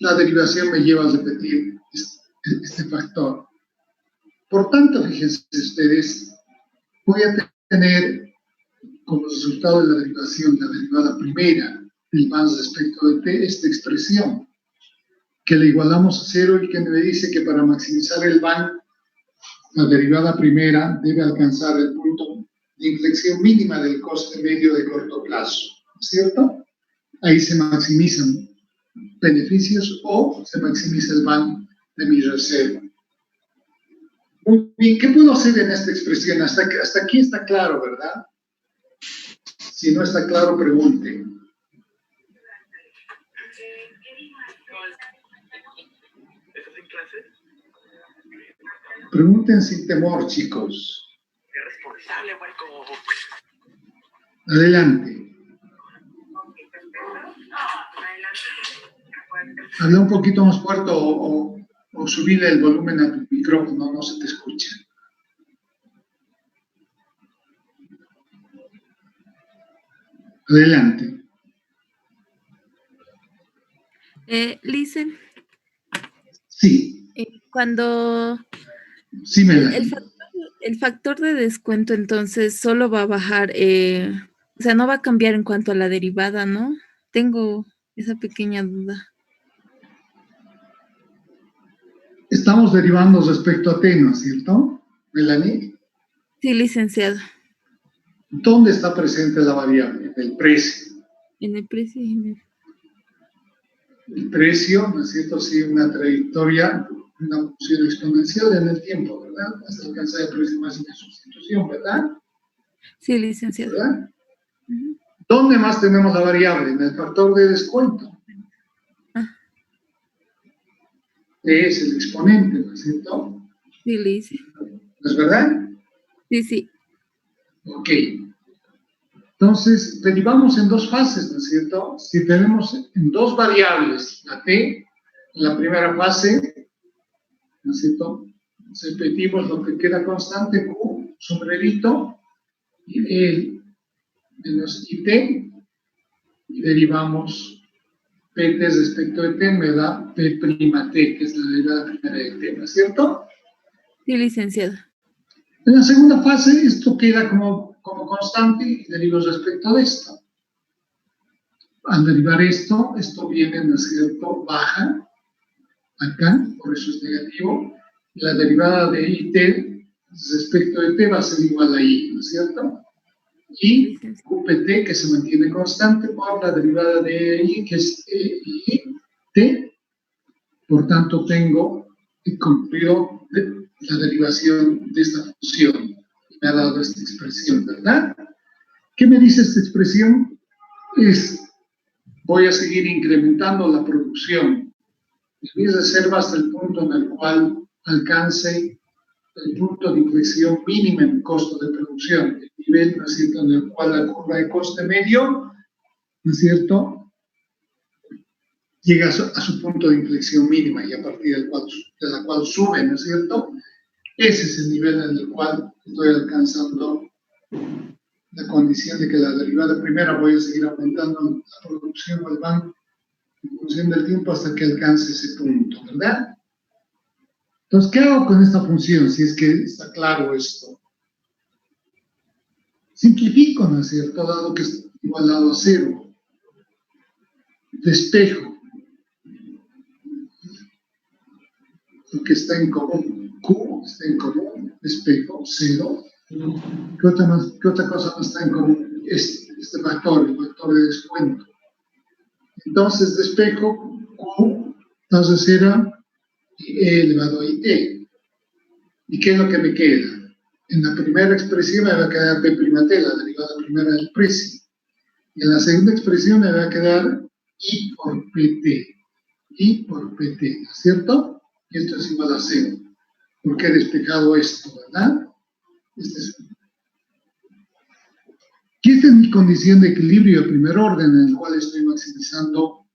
la derivación me lleva a repetir este factor. Por tanto, fíjense ustedes, voy a tener como resultado de la derivación, la derivada primera del van respecto de T, esta expresión, que le igualamos a cero y que me dice que para maximizar el van, la derivada primera debe alcanzar el punto de inflexión mínima del coste medio de corto plazo, ¿cierto? Ahí se maximizan beneficios o se maximiza el van de mi reserva. Muy bien, ¿qué puedo hacer en esta expresión? Hasta aquí está claro, ¿verdad? Si no está claro, pregunte. Pregunten sin temor, chicos. Adelante. Habla un poquito más fuerte o subirle el volumen a tu micrófono, no se te escucha. Adelante. Licen, Sí, cuando sí, Melanie. el factor de descuento entonces solo va a bajar, o sea, no va a cambiar en cuanto a la derivada, ¿no? Tengo esa pequeña duda. Estamos derivando respecto a T, ¿no es cierto, Melanie? Sí, licenciado. ¿Dónde está presente la variable? En el precio. En el precio y en el... El precio, ¿no es cierto? Sigue una trayectoria, una función exponencial en el tiempo, ¿verdad? Hasta alcanzar el precio máximo de sustitución, ¿verdad? Sí, licenciado. ¿Verdad? ¿Dónde más tenemos la variable? En el factor de descuento. T es el exponente, ¿no es cierto? Sí, lice. ¿No es verdad? Sí, sí. Ok. Entonces, derivamos en dos fases, ¿no es cierto? Si tenemos en dos variables, la T, en la primera fase, ¿no es cierto? Repetimos lo que queda constante, Q, sombrerito, y L menos IT, y derivamos PT respecto de T, me da P', T, que es la derivada primera de T, ¿no es cierto? Sí, licenciado. En la segunda fase, esto queda como constante y derivo respecto de esto. Al derivar esto viene, ¿no es cierto?, baja, acá, por eso es negativo. La derivada de IT respecto de T va a ser igual a I, ¿no es cierto? Y QPT, que se mantiene constante, por la derivada de I, que es T. Por tanto, tengo concluido la derivación de esta función. Me ha dado esta expresión, ¿verdad? ¿Qué me dice esta expresión? Voy a seguir incrementando la producción de mi reserva hasta el punto en el cual alcance el punto de inflexión mínima en costo de producción, el nivel, ¿no es cierto?, en el cual la curva de coste medio, ¿no es cierto?, llega a su punto de inflexión mínima y a partir de la cual sube, ¿no es cierto? Ese es el nivel en el cual estoy alcanzando la condición de que la derivada primera voy a seguir aumentando la producción al banco en función del tiempo hasta que alcance ese punto, ¿verdad? Entonces, ¿qué hago con esta función? Si es que está claro esto. Simplifico, ¿no es cierto? Dado que es igualado a cero. Despejo lo que está en común. Q está en común. Despejo, cero. ¿Qué otra cosa no está en común? Este factor, el factor de descuento. Entonces, despejo Q, entonces era E elevado a IT. ¿Y qué es lo que me queda? En la primera expresión me va a quedar P', la derivada primera del precio. Y en la segunda expresión me va a quedar I por PT. I por PT, ¿no es cierto? Y esto es igual a cero. Porque he despejado esto, ¿verdad? Y esta es mi condición de equilibrio de primer orden, en el cual estoy maximizando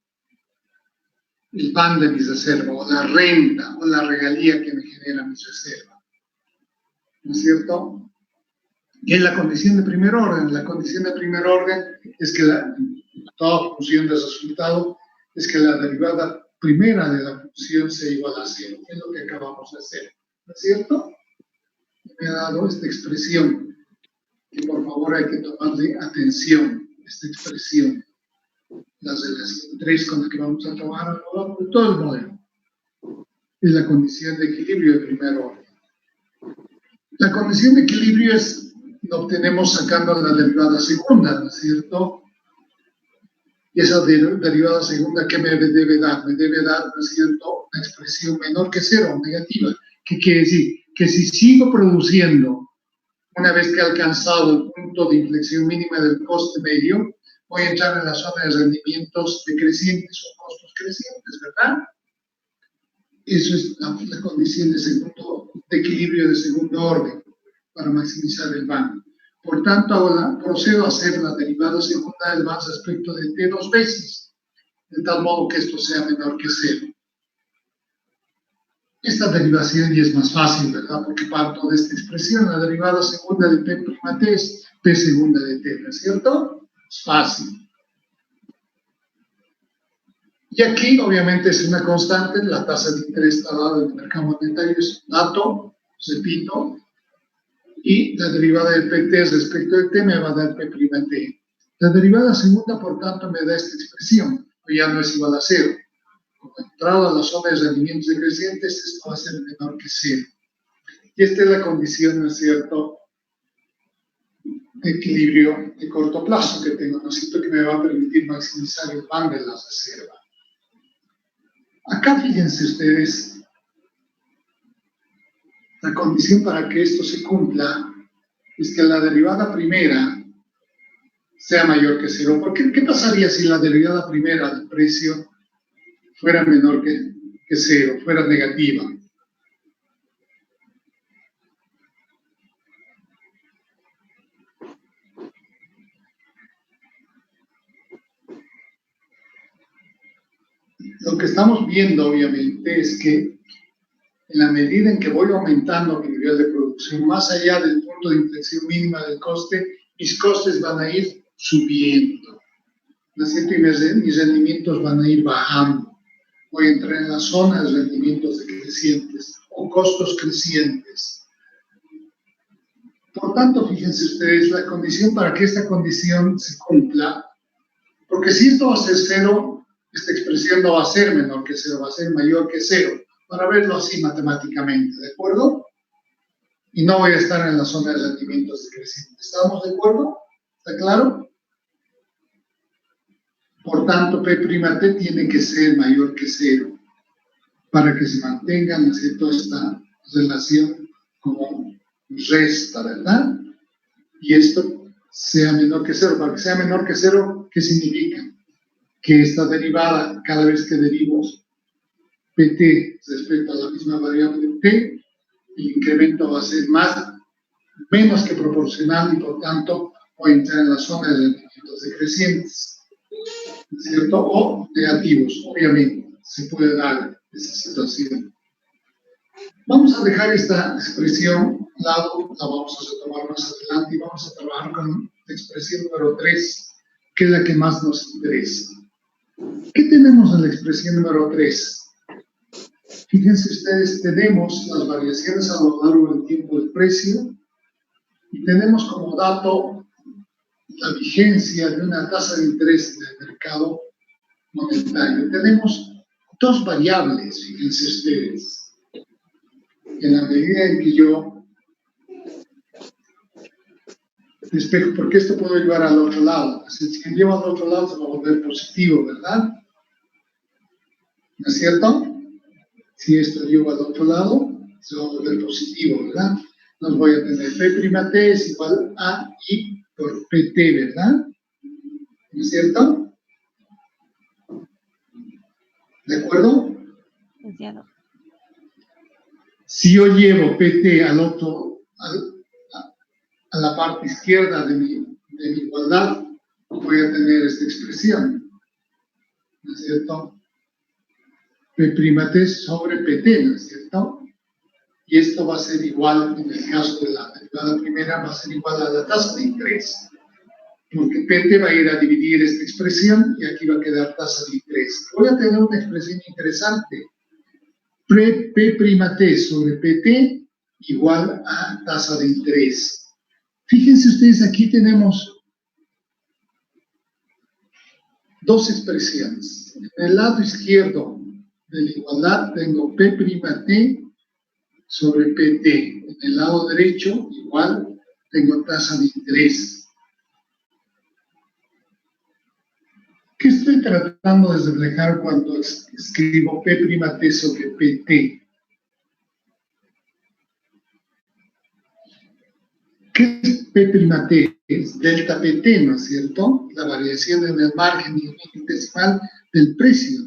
el ban de mi reserva, o la renta, o la regalía que me genera mi reserva. ¿No es cierto? Y en la condición de primer orden, la condición de primer orden es que toda función de resultado es que la derivada primera de la función sea igual a cero, que es lo que acabamos de hacer. ¿No es cierto? Me ha dado esta expresión, que por favor hay que tomarle atención, esta expresión, la relación 3 con la que vamos a tomar a lo largo de todo el modelo. Es la condición de equilibrio de primer orden. La condición de equilibrio la obtenemos sacando la derivada segunda, ¿no es cierto? Y esa derivada segunda, ¿qué me debe dar? Me debe dar, ¿no es cierto?, una expresión menor que cero, negativa. ¿Qué quiere decir? Que si sigo produciendo Una vez que he alcanzado el punto de inflexión mínima del coste medio, voy a entrar en la zona de rendimientos decrecientes o costos crecientes, ¿verdad? Eso es la condición de equilibrio de segundo orden para maximizar el banco. Por tanto, ahora procedo a hacer la derivada segunda del más respecto de T 2 veces, de tal modo que esto sea menor que cero. Esta derivación ya es más fácil, ¿verdad? Porque parto de esta expresión, la derivada segunda de P' T es P segunda de T, ¿no es cierto? Es fácil. Y aquí, obviamente, es una constante, la tasa de interés está dada en el mercado monetario, es dato, repito, y la derivada de PT respecto de T me va a dar P'. La derivada segunda, por tanto, me da esta expresión, que ya no es igual a cero. Como entrada a la zona de rendimientos decrecientes, esto va a ser menor que cero. Y esta es la condición, ¿no es cierto?, de equilibrio de corto plazo que tengo, ¿no es cierto?, que me va a permitir maximizar el van de la reserva. Acá fíjense ustedes, la condición para que esto se cumpla es que la derivada primera sea mayor que cero. ¿Por qué? ¿Qué pasaría si la derivada primera del precio fuera menor que cero, fuera negativa? Lo que estamos viendo, obviamente, es que en la medida en que voy aumentando mi nivel de producción, más allá del punto de inflexión mínima del coste, mis costes van a ir subiendo, ¿no es cierto? Y mis rendimientos van a ir bajando. Voy a entrar en la zona de rendimientos decrecientes o costos crecientes. Por tanto, fíjense ustedes, la condición para que esta condición se cumpla, porque si esto va a ser cero, esta expresión no va a ser menor que cero, va a ser mayor que cero, para verlo así matemáticamente, ¿de acuerdo? Y no voy a estar en la zona de rendimientos decrecientes. ¿Estamos de acuerdo? ¿Está claro? Por tanto, P'' tiene que ser mayor que cero para que se mantenga, ¿no es cierto?, esta relación como resta, ¿verdad? Y esto sea menor que cero. Para que sea menor que cero, ¿qué significa? Que esta derivada, cada vez que derivo PT respecto a la misma variable T, el incremento va a ser menos que proporcional y por tanto voy a entrar en la zona de rendimientos decrecientes, ¿no es cierto? O negativos, obviamente, se puede dar esa situación. Vamos a dejar esta expresión a lado, la vamos a retomar más adelante y vamos a trabajar con la expresión número 3, que es la que más nos interesa. ¿Qué tenemos en la expresión número 3? Fíjense ustedes, tenemos las variaciones a lo largo del tiempo del precio y tenemos como dato la vigencia de una tasa de interés del mercado monetario. Tenemos dos variables, fíjense ustedes. En la medida en que yo despejo, porque esto puede llevar al otro lado. Si lleva al otro lado se va a volver positivo, ¿verdad? ¿No es cierto? Si esto lleva al otro lado, se va a volver positivo, ¿verdad? Nos voy a tener P'' es igual a I por PT, ¿verdad? ¿No es cierto? ¿De acuerdo? Si yo llevo PT al otro, a la parte izquierda de mi igualdad, voy a tener esta expresión, ¿no es cierto? P' sobre PT, ¿no es cierto? Y esto va a ser igual, en el caso de la derivada primera, va a ser igual a la tasa de interés. Porque PT va a ir a dividir esta expresión y aquí va a quedar tasa de interés. Voy a tener una expresión interesante. P' sobre PT igual a tasa de interés. Fíjense ustedes, aquí tenemos dos expresiones. En el lado izquierdo de la igualdad tengo P' sobre PT. En el lado derecho, igual, tengo tasa de interés. ¿Qué estoy tratando de reflejar cuando escribo P' sobre PT? ¿Qué es P'? Es delta PT, ¿no es cierto? La variación en el margen infinitesimal del precio,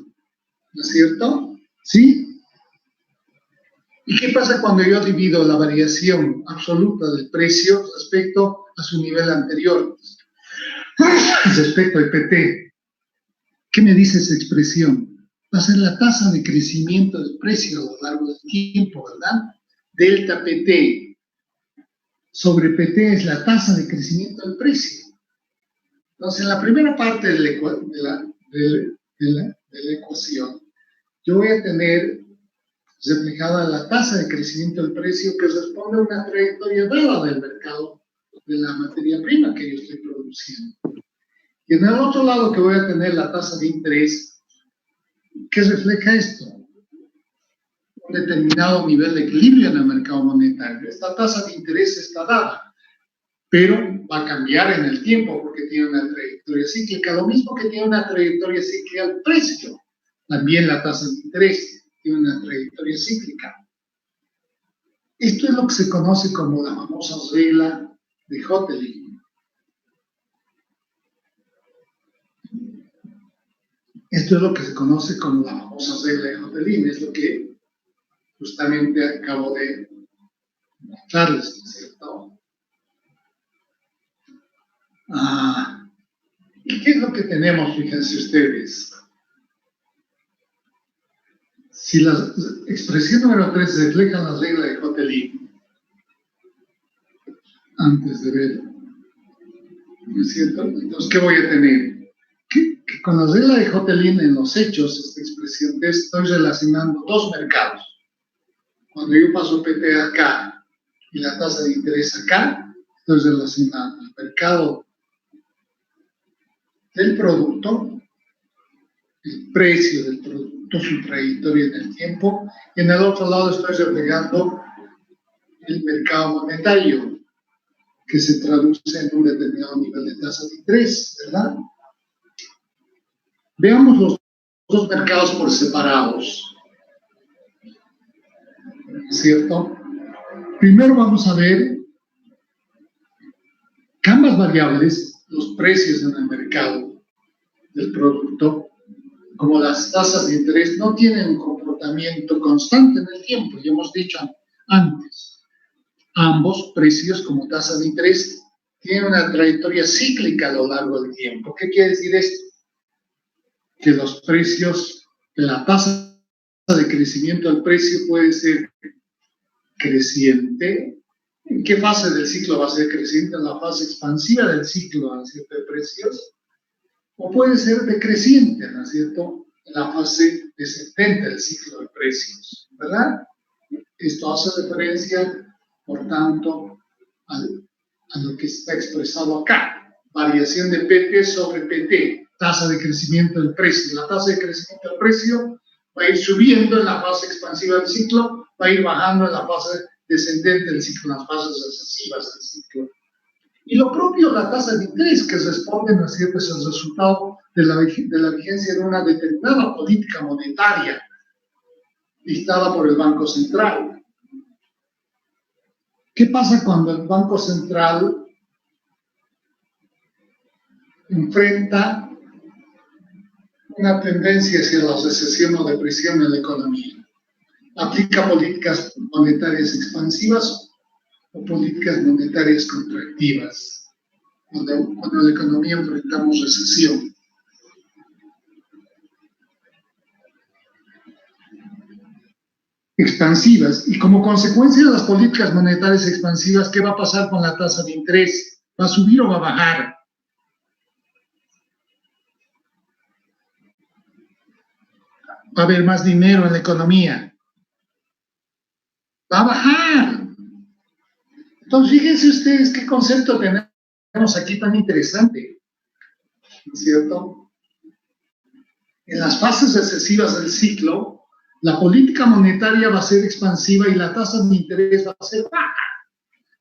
¿no es cierto? ¿Sí? ¿Y qué pasa cuando yo divido la variación absoluta del precio respecto a su nivel anterior? Respecto al PT. ¿Qué me dice esa expresión? Va a ser la tasa de crecimiento del precio a lo largo del tiempo, ¿verdad? Delta PT sobre PT es la tasa de crecimiento del precio. Entonces, en la primera parte de la ecuación, yo voy a tener reflejada la tasa de crecimiento del precio que responde a una trayectoria dada del mercado de la materia prima que yo estoy produciendo. Y en el otro lado que voy a tener la tasa de interés, ¿qué refleja esto? Un determinado nivel de equilibrio en el mercado monetario. Esta tasa de interés está dada, pero va a cambiar en el tiempo porque tiene una trayectoria cíclica, lo mismo que tiene una trayectoria cíclica el precio. También la tasa de interés tiene una trayectoria cíclica. Esto es lo que se conoce como la famosa regla de Hotelling. Esto es lo que se conoce como la famosa regla de Hotelling, es lo que justamente acabo de mostrarles, ¿cierto? ¿Y qué es lo que tenemos? Fíjense ustedes. Si la expresión número 3 refleja la regla de Hotelling, antes de ver, ¿no es cierto? Entonces, ¿qué voy a tener? Que con la regla de Hotelling en los hechos, esta expresión de estoy relacionando dos mercados. Cuando yo paso PT acá y la tasa de interés acá, estoy relacionando el mercado del producto, el precio del producto, su trayectoria en el tiempo, y en el otro lado estoy reflejando el mercado monetario, que se traduce en un determinado nivel de tasa de interés, ¿verdad? Veamos los dos mercados por separados, ¿cierto? Primero vamos a ver que ambas variables, los precios en el mercado del producto, como las tasas de interés, no tienen un comportamiento constante en el tiempo, ya hemos dicho antes. Ambos precios como tasa de interés tienen una trayectoria cíclica a lo largo del tiempo. ¿Qué quiere decir esto? Que los precios, que la tasa de crecimiento del precio puede ser creciente. ¿En qué fase del ciclo va a ser creciente? En la fase expansiva del ciclo, ¿no es cierto?, de precios. O puede ser decreciente, ¿no es cierto?, en la fase descendente del ciclo de precios, ¿verdad? Esto hace referencia, por tanto, a lo que está expresado acá. Variación de PT sobre PT, tasa de crecimiento del precio. La tasa de crecimiento del precio va a ir subiendo en la fase expansiva del ciclo, va a ir bajando en la fase descendente del ciclo, en las fases recesivas del ciclo. Y lo propio la tasa de interés, que responde, ¿no es cierto?, es el resultado de la vigencia de una determinada política monetaria dictada por el Banco Central. ¿Qué pasa cuando el Banco Central enfrenta una tendencia hacia la recesión o depresión en la economía? ¿Aplica políticas monetarias expansivas o políticas monetarias contractivas? Cuando en la economía enfrentamos recesión. Expansivas. Y como consecuencia de las políticas monetarias expansivas, ¿qué va a pasar con la tasa de interés? ¿Va a subir o va a bajar? Va a haber más dinero en la economía. Va a bajar. Entonces, fíjense ustedes qué concepto tenemos aquí tan interesante, ¿no es cierto? En las fases recesivas del ciclo, la política monetaria va a ser expansiva y la tasa de interés va a ser baja.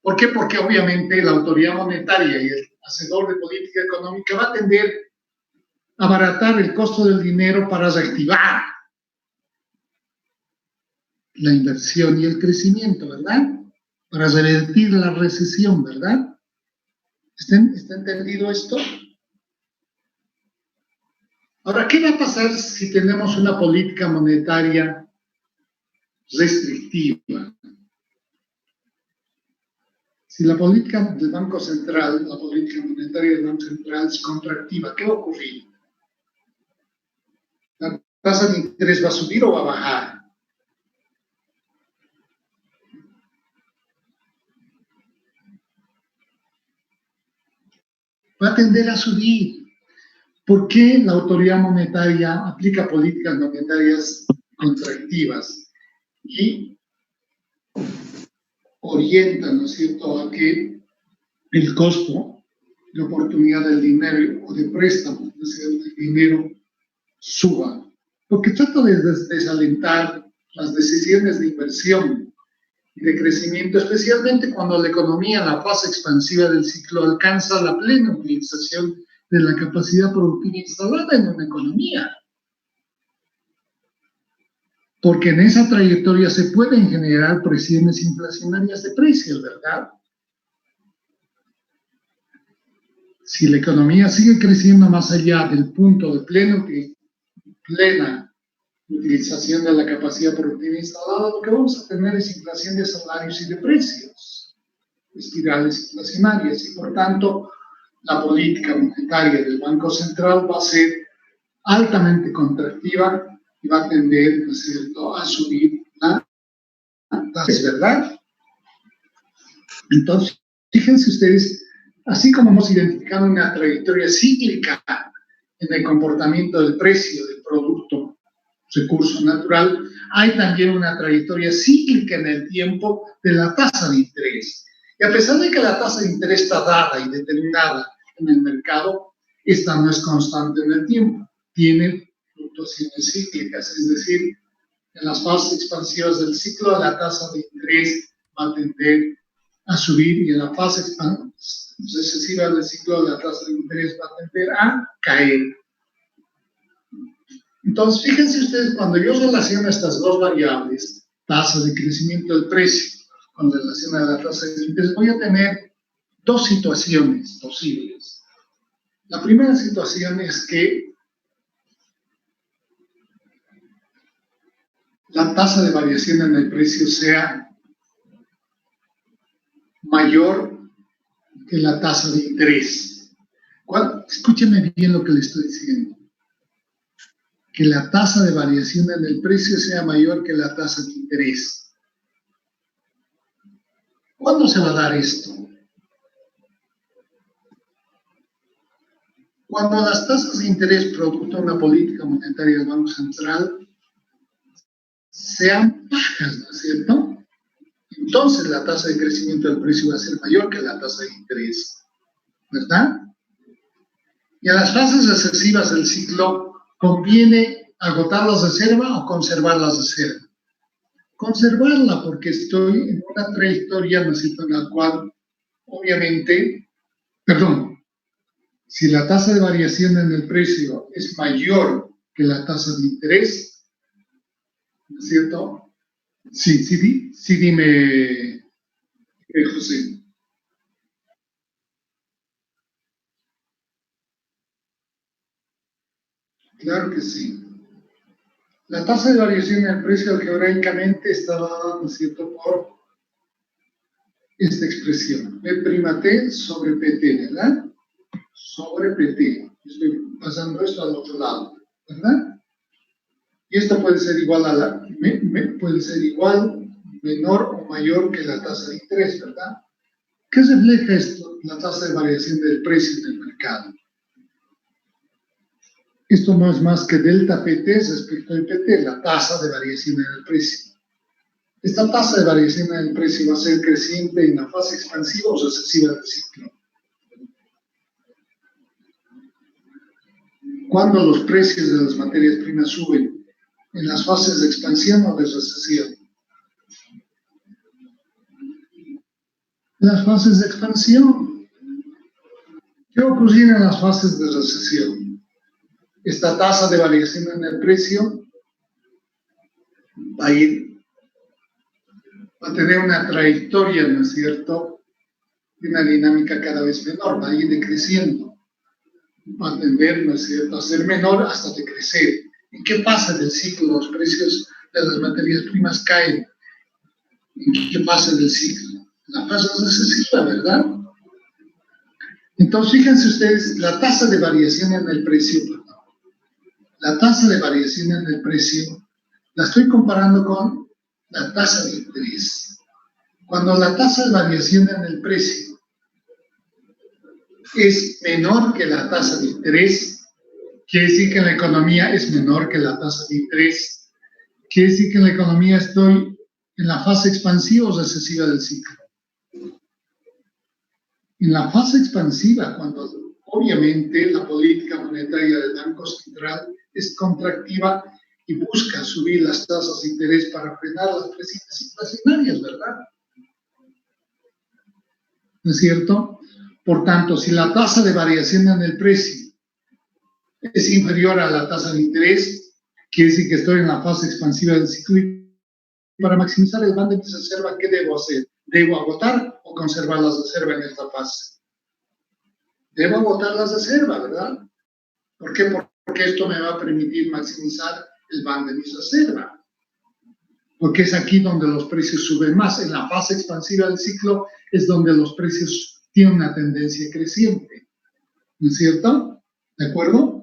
¿Por qué? Porque obviamente la autoridad monetaria y el hacedor de política económica va a tender a abaratar el costo del dinero para reactivar la inversión y el crecimiento, ¿verdad? para revertir la recesión, ¿verdad? ¿Está entendido esto? Ahora, ¿qué va a pasar si tenemos una política monetaria restrictiva? Si la política del Banco Central, la política monetaria del Banco Central es contractiva, ¿qué va a ocurrir? ¿La tasa de interés va a subir o va a bajar? Va a tender a subir. ¿Por qué la autoridad monetaria aplica políticas monetarias contractivas y orienta, ¿no es cierto?, a que el costo de oportunidad del dinero o de préstamo, es decir, del dinero, suba? Porque trata de desalentar las decisiones de inversión y de crecimiento, especialmente cuando la economía en la fase expansiva del ciclo alcanza la plena utilización de la capacidad productiva instalada en una economía. Porque en esa trayectoria se pueden generar presiones inflacionarias de precios, ¿verdad? Si la economía sigue creciendo más allá del punto de plena utilización de la capacidad productiva instalada, lo que vamos a tener es inflación de salarios y de precios, espirales inflacionarias, y por tanto la política monetaria del Banco Central va a ser altamente contractiva y va a tender, ¿no es cierto?, a subir la tasa. ¿Es verdad? Entonces, fíjense ustedes, así como hemos identificado una trayectoria cíclica en el comportamiento del precio del producto, recurso natural, hay también una trayectoria cíclica en el tiempo de la tasa de interés. Y a pesar de que la tasa de interés está dada y determinada en el mercado, esta no es constante en el tiempo, tiene fluctuaciones cíclicas, es decir, en las fases expansivas del ciclo la tasa de interés va a tender a subir y en la fase recesiva del ciclo la tasa de interés va a tender a caer. Entonces, fíjense ustedes, cuando yo relaciono estas dos variables, tasa de crecimiento del precio con relación a la tasa de interés, voy a tener dos situaciones posibles. La primera situación es que la tasa de variación en el precio sea mayor que la tasa de interés. Escúcheme bien lo que le estoy diciendo. Que la tasa de variación en el precio sea mayor que la tasa de interés. ¿Cuándo se va a dar esto? Cuando las tasas de interés producto de una política monetaria del Banco Central sean bajas, ¿no es cierto? Entonces la tasa de crecimiento del precio va a ser mayor que la tasa de interés, ¿verdad? Y en las fases recesivas del ciclo, ¿conviene agotar la reserva o conservar la reserva? Conservarla, porque estoy en una trayectoria, ¿no es cierto?, en la cual, obviamente, si la tasa de variación en el precio es mayor que la tasa de interés, ¿no es cierto? Sí, dime, José. Claro que sí. La tasa de variación en el precio algebraicamente está dada, ¿no es cierto?, por esta expresión, P' sobre PT, ¿verdad? Sobre PT. Estoy pasando esto al otro lado, ¿verdad? Y esto puede ser igual puede ser igual, menor o mayor que la tasa de interés, ¿verdad? ¿Qué refleja esto? La tasa de variación del precio del mercado. Esto no es más que delta PT respecto al PT, la tasa de variación en el precio. Esta tasa de variación en el precio va a ser creciente en la fase expansiva o recesiva del ciclo. Cuando los precios de las materias primas suben, en las fases de expansión o de recesión. Las fases de expansión. ¿Qué ocurre en las fases de recesión? Esta tasa de variación en el precio va a ir va a tener una trayectoria, ¿no es cierto?, de una dinámica cada vez menor, va a ir decreciendo, va a tender, ¿no es cierto?, a ser menor hasta decrecer. ¿En qué pasa del ciclo? Los precios de las materias primas caen. ¿En qué pasa del ciclo? La fase recesiva, ¿verdad? Entonces, fíjense ustedes, la tasa de variación en el precio, la tasa de variación en el precio, la estoy comparando con la tasa de interés. Cuando la tasa de variación en el precio es menor que la tasa de interés, quiere decir que en la economía es menor que la tasa de interés. Quiere decir que en la economía estoy en la fase expansiva o recesiva del ciclo. En la fase expansiva, cuando obviamente la política monetaria del Banco Central es contractiva y busca subir las tasas de interés para frenar las presiones inflacionarias, ¿verdad? ¿No es cierto? Por tanto, si la tasa de variación en el precio es inferior a la tasa de interés, quiere decir que estoy en la fase expansiva del ciclo. Y para maximizar el band de mis reservas, ¿qué debo hacer? ¿Debo agotar o conservar las reservas en esta fase? Debo agotar las reservas, ¿verdad? ¿Por qué? Porque esto me va a permitir maximizar el band de mis reservas. Porque es aquí donde los precios suben más. En la fase expansiva del ciclo es donde los precios tienen una tendencia creciente. ¿No es cierto? ¿De acuerdo?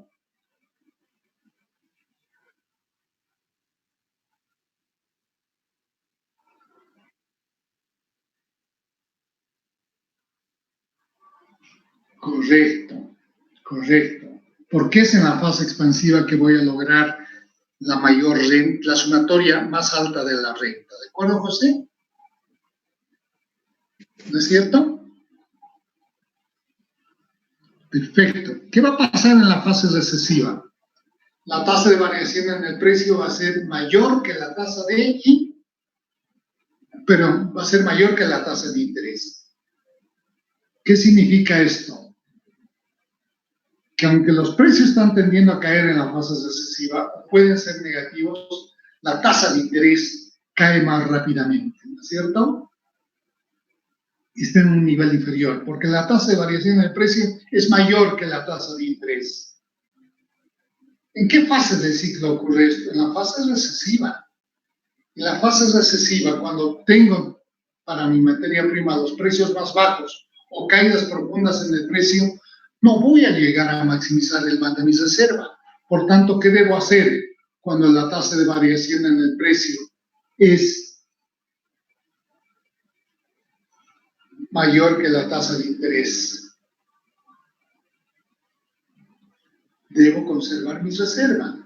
Correcto, correcto. Porque es en la fase expansiva que voy a lograr la mayor renta, la sumatoria más alta de la renta. ¿De acuerdo, José? ¿No es cierto? Perfecto. ¿Qué va a pasar en la fase recesiva? La tasa de variación en el precio va a ser mayor que la tasa de pero va a ser mayor que la tasa de interés. ¿Qué significa esto? Que aunque los precios están tendiendo a caer en la fase recesiva, pueden ser negativos, la tasa de interés cae más rápidamente, ¿no es cierto? Y está en un nivel inferior, porque la tasa de variación del precio es mayor que la tasa de interés. ¿En qué fase del ciclo ocurre esto? En la fase recesiva. En la fase recesiva, cuando tengo para mi materia prima los precios más bajos o caídas profundas en el precio, no voy a llegar a maximizar el band de mis reservas. Por tanto, ¿qué debo hacer cuando la tasa de variación en el precio es mayor que la tasa de interés? Debo conservar mis reservas.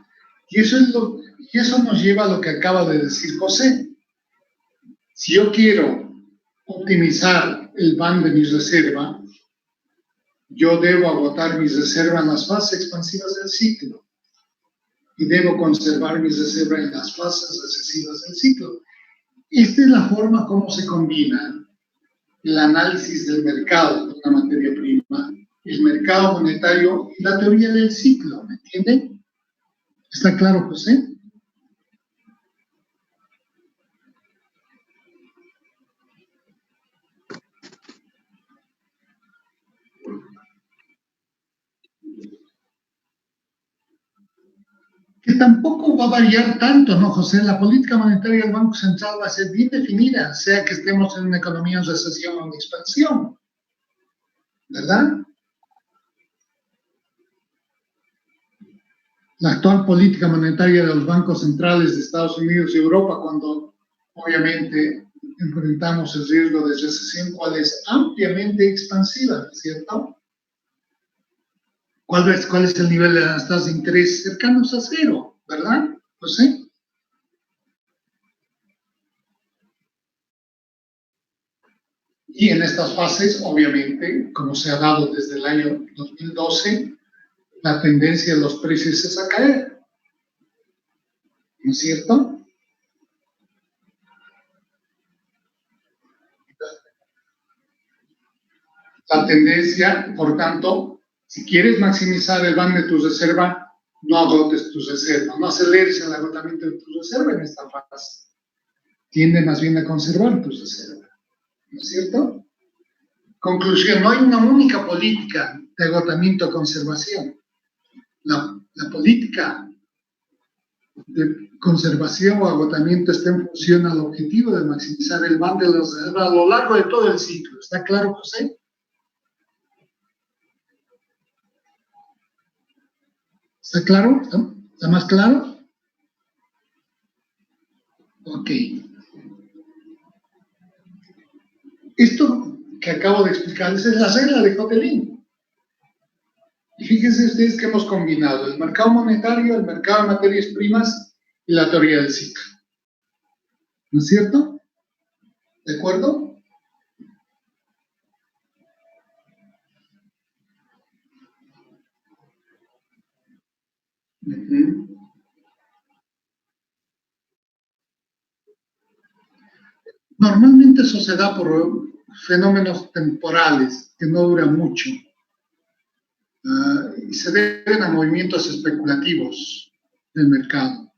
Y eso nos lleva a lo que acaba de decir José. Si yo quiero optimizar el band de mis reservas, yo debo agotar mis reservas en las fases expansivas del ciclo y debo conservar mis reservas en las fases recesivas del ciclo. Esta es la forma como se combina el análisis del mercado de una materia prima, el mercado monetario y la teoría del ciclo, ¿me entienden? ¿Está claro, José? Que tampoco va a variar tanto, ¿no, José? La política monetaria del Banco Central va a ser bien definida, sea que estemos en una economía en recesión o en expansión, ¿verdad? La actual política monetaria de los bancos centrales de Estados Unidos y Europa, cuando obviamente enfrentamos el riesgo de recesión, ¿cuál es? Ampliamente expansiva, ¿cierto? ¿Cuál es el nivel de las tasas de interés? Cercanos a cero, ¿verdad, José? Y en estas fases, obviamente, como se ha dado desde el año 2012, la tendencia de los precios es a caer, ¿no es cierto? La tendencia, por tanto, si quieres maximizar el band de tu reserva, no agotes tus reservas, no aceleres el agotamiento de tu reserva en esta fase. tiende más bien a conservar tus reservas, ¿no es cierto? Conclusión, no hay una única política de agotamiento o conservación. La política de conservación o agotamiento está en función al objetivo de maximizar el van de las reservas a lo largo de todo el ciclo. ¿Está claro, José? ¿Está claro? ¿Está más claro? Ok. Esto que acabo de explicarles es la regla de Hotelling. Y fíjense ustedes que hemos combinado el mercado monetario, el mercado de materias primas y la teoría del ciclo. ¿No es cierto? ¿De acuerdo? Uh-huh. Normalmente eso se da por fenómenos temporales que no duran mucho. Y se deben a movimientos especulativos del mercado.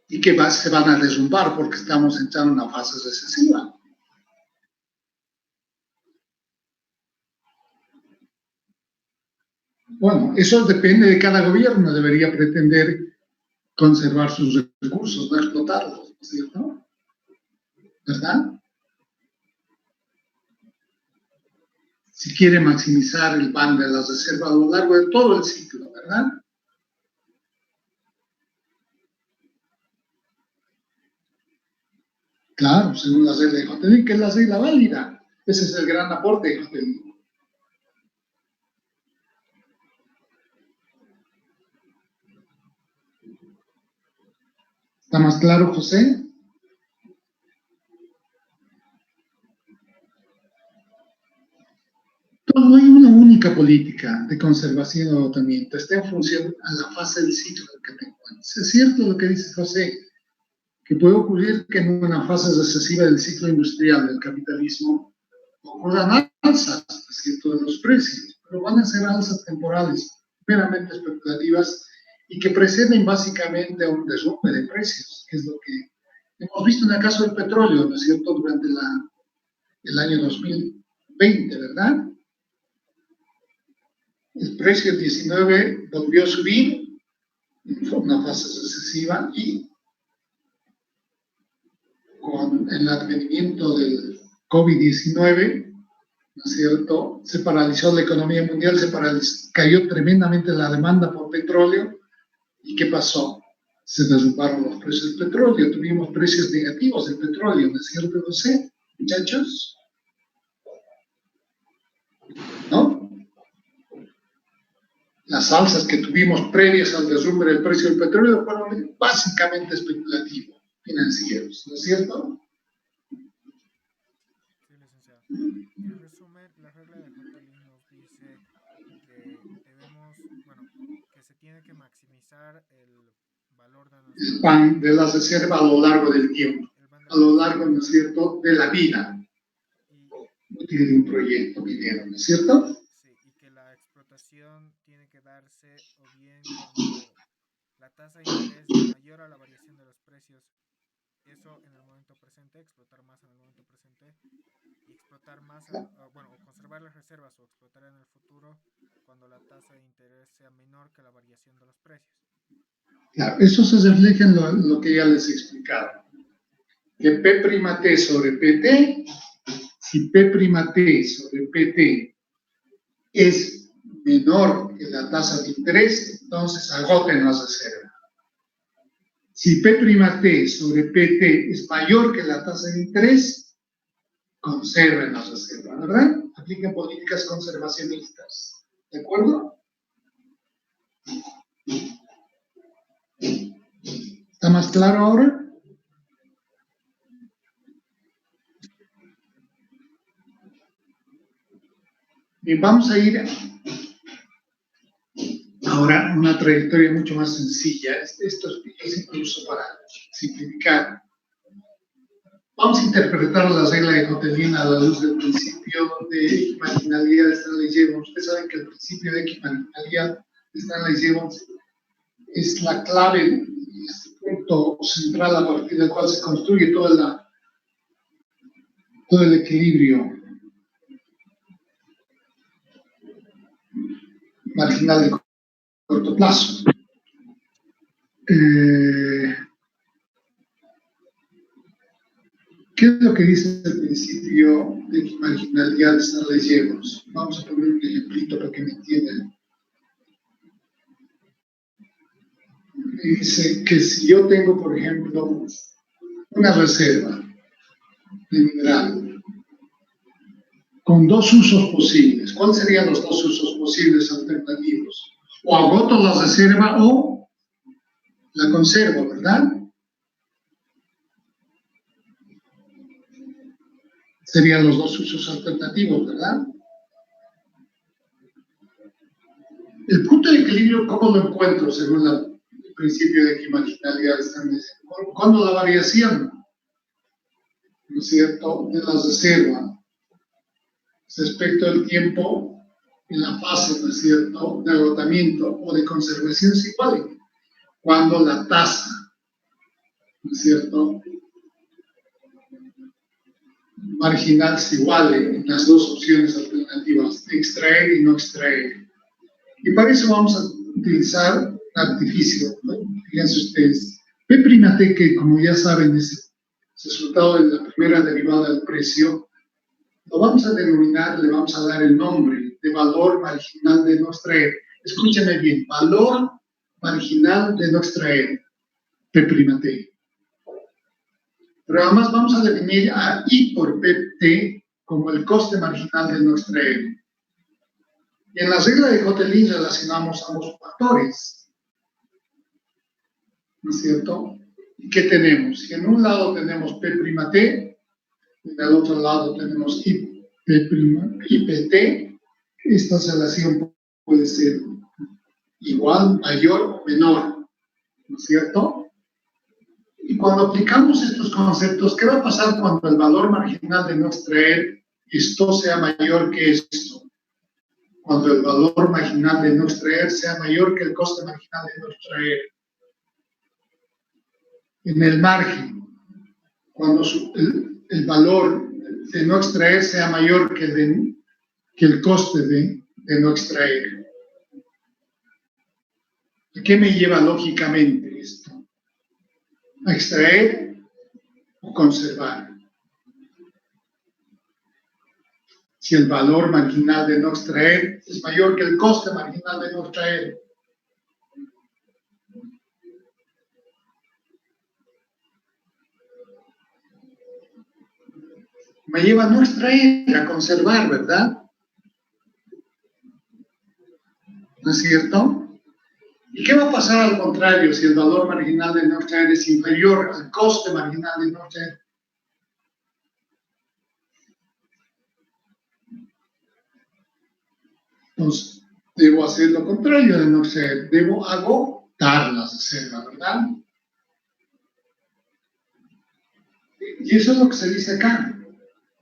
Y que se van a derrumbar porque estamos entrando en una fase recesiva. Bueno, eso depende de cada gobierno, debería pretender conservar sus recursos, no explotarlos, ¿no es cierto? ¿Verdad? Si quiere maximizar el van de las reservas a lo largo de todo el ciclo, ¿verdad? Claro, según la regla de Hotelling, que es la regla válida. Ese es el gran aporte de Hotelling. ¿Está más claro, José? No hay una única política de conservación o agotamiento, está en función a la fase del ciclo en que te encuentres. Es cierto lo que dice José, que puede ocurrir que en una fase recesiva del ciclo industrial del capitalismo ocurran alzas, es cierto, de los precios, pero van a ser alzas temporales, meramente especulativas, y que preceden básicamente a un derrumbe de precios, que es lo que hemos visto en el caso del petróleo, ¿no es cierto?, durante el año 2020, ¿verdad? El precio del 19 volvió a subir en una fase recesiva y con el advenimiento del COVID-19, ¿no es cierto?, se paralizó la economía mundial, cayó tremendamente la demanda por petróleo. ¿Y qué pasó? Se derrumbaron los precios del petróleo, tuvimos precios negativos del petróleo, ¿no es cierto, José? Muchachos, ¿no? Las alzas que tuvimos previas al derrumbe del precio del petróleo fueron básicamente especulativos, financieros, ¿no es cierto? Sí, licenciado. En resumen, la regla de Hotelling nos dice que debemos, bueno, que se tiene que maximizar el valor de nuestro El pan de la reserva a lo largo del tiempo, a lo largo, ¿no es cierto?, de la vida útil de un proyecto minero, ¿no es cierto? Sí, y que la explotación tiene que darse o bien cuando la tasa de interés es mayor a la variación de los precios, eso en el momento presente, explotar más en el momento presente, y explotar más, bueno, o conservar las reservas o explotar en el futuro cuando la tasa de interés sea menor que la variación de los precios. Claro, eso se refleja en lo que ya les he explicado. Que P' sobre PT, si P' sobre PT es menor que la tasa de interés, entonces agoten las reservas. Si P' sobre PT es mayor que la tasa de interés, conserven las reservas, ¿verdad? Apliquen políticas conservacionistas. ¿De acuerdo? ¿Está más claro ahora? Bien, vamos a ir ahora a una trayectoria mucho más sencilla. Esto es incluso para simplificar. Vamos a interpretar la regla de Hotelling a la luz del principio de equimarginalidad de Stanley Jevons. Ustedes saben que el principio de equimarginalidad Stanley Gibbons es la clave, este punto central a partir del cual se construye todo el equilibrio marginal de corto plazo. ¿Qué es lo que dice el principio de marginalidad de Stanley Gibbons? Vamos a poner un ejemplito para que me entiendan. Dice que si yo tengo, por ejemplo, una reserva de mineral con dos usos posibles, ¿cuáles serían los dos usos posibles alternativos? O agoto la reserva o la conservo, ¿verdad? Serían los dos usos alternativos, ¿verdad? El punto de equilibrio, ¿cómo lo encuentro según el principio de equimarginalidad? ¿Cuándo la variación, ¿no es cierto?, de la reserva respecto al tiempo en la fase, ¿no es cierto?, de agotamiento o de conservación es igual. Cuando la tasa, ¿no es cierto?, marginal se iguale en las dos opciones alternativas, extraer y no extraer. Y para eso vamos a utilizar un artificio, ¿no? Fíjense ustedes, P', que como ya saben es el resultado de la primera derivada del precio, lo vamos a denominar, le vamos a dar el nombre de valor marginal de no extraer. Escúchenme bien, valor marginal de no extraer, P'. Pero además vamos a definir a I por PT como el coste marginal de no extraer. Y en la regla de Hotelin relacionamos ambos factores, ¿no es cierto? ¿Y qué tenemos? Si en un lado tenemos P', y en el otro lado tenemos IPT, esta relación puede ser igual, mayor o menor, ¿no es cierto? Y cuando aplicamos estos conceptos, ¿qué va a pasar cuando el valor marginal de no extraer esto sea mayor que esto? Cuando el valor marginal de no extraer sea mayor que el coste marginal de no extraer. En el margen, cuando el valor de no extraer sea mayor que el coste de no extraer. ¿A qué me lleva lógicamente esto? ¿A extraer o conservar? Si el valor marginal de no extraer es mayor que el coste marginal de no extraer. Me lleva a no extraer, a conservar, ¿verdad? ¿No es cierto? ¿Y qué va a pasar al contrario si el valor marginal de no extraer es inferior al coste marginal de no extraer? Entonces, debo hacer lo contrario de no extraer, debo agotar la reserva, ¿verdad? Y eso es lo que se dice acá.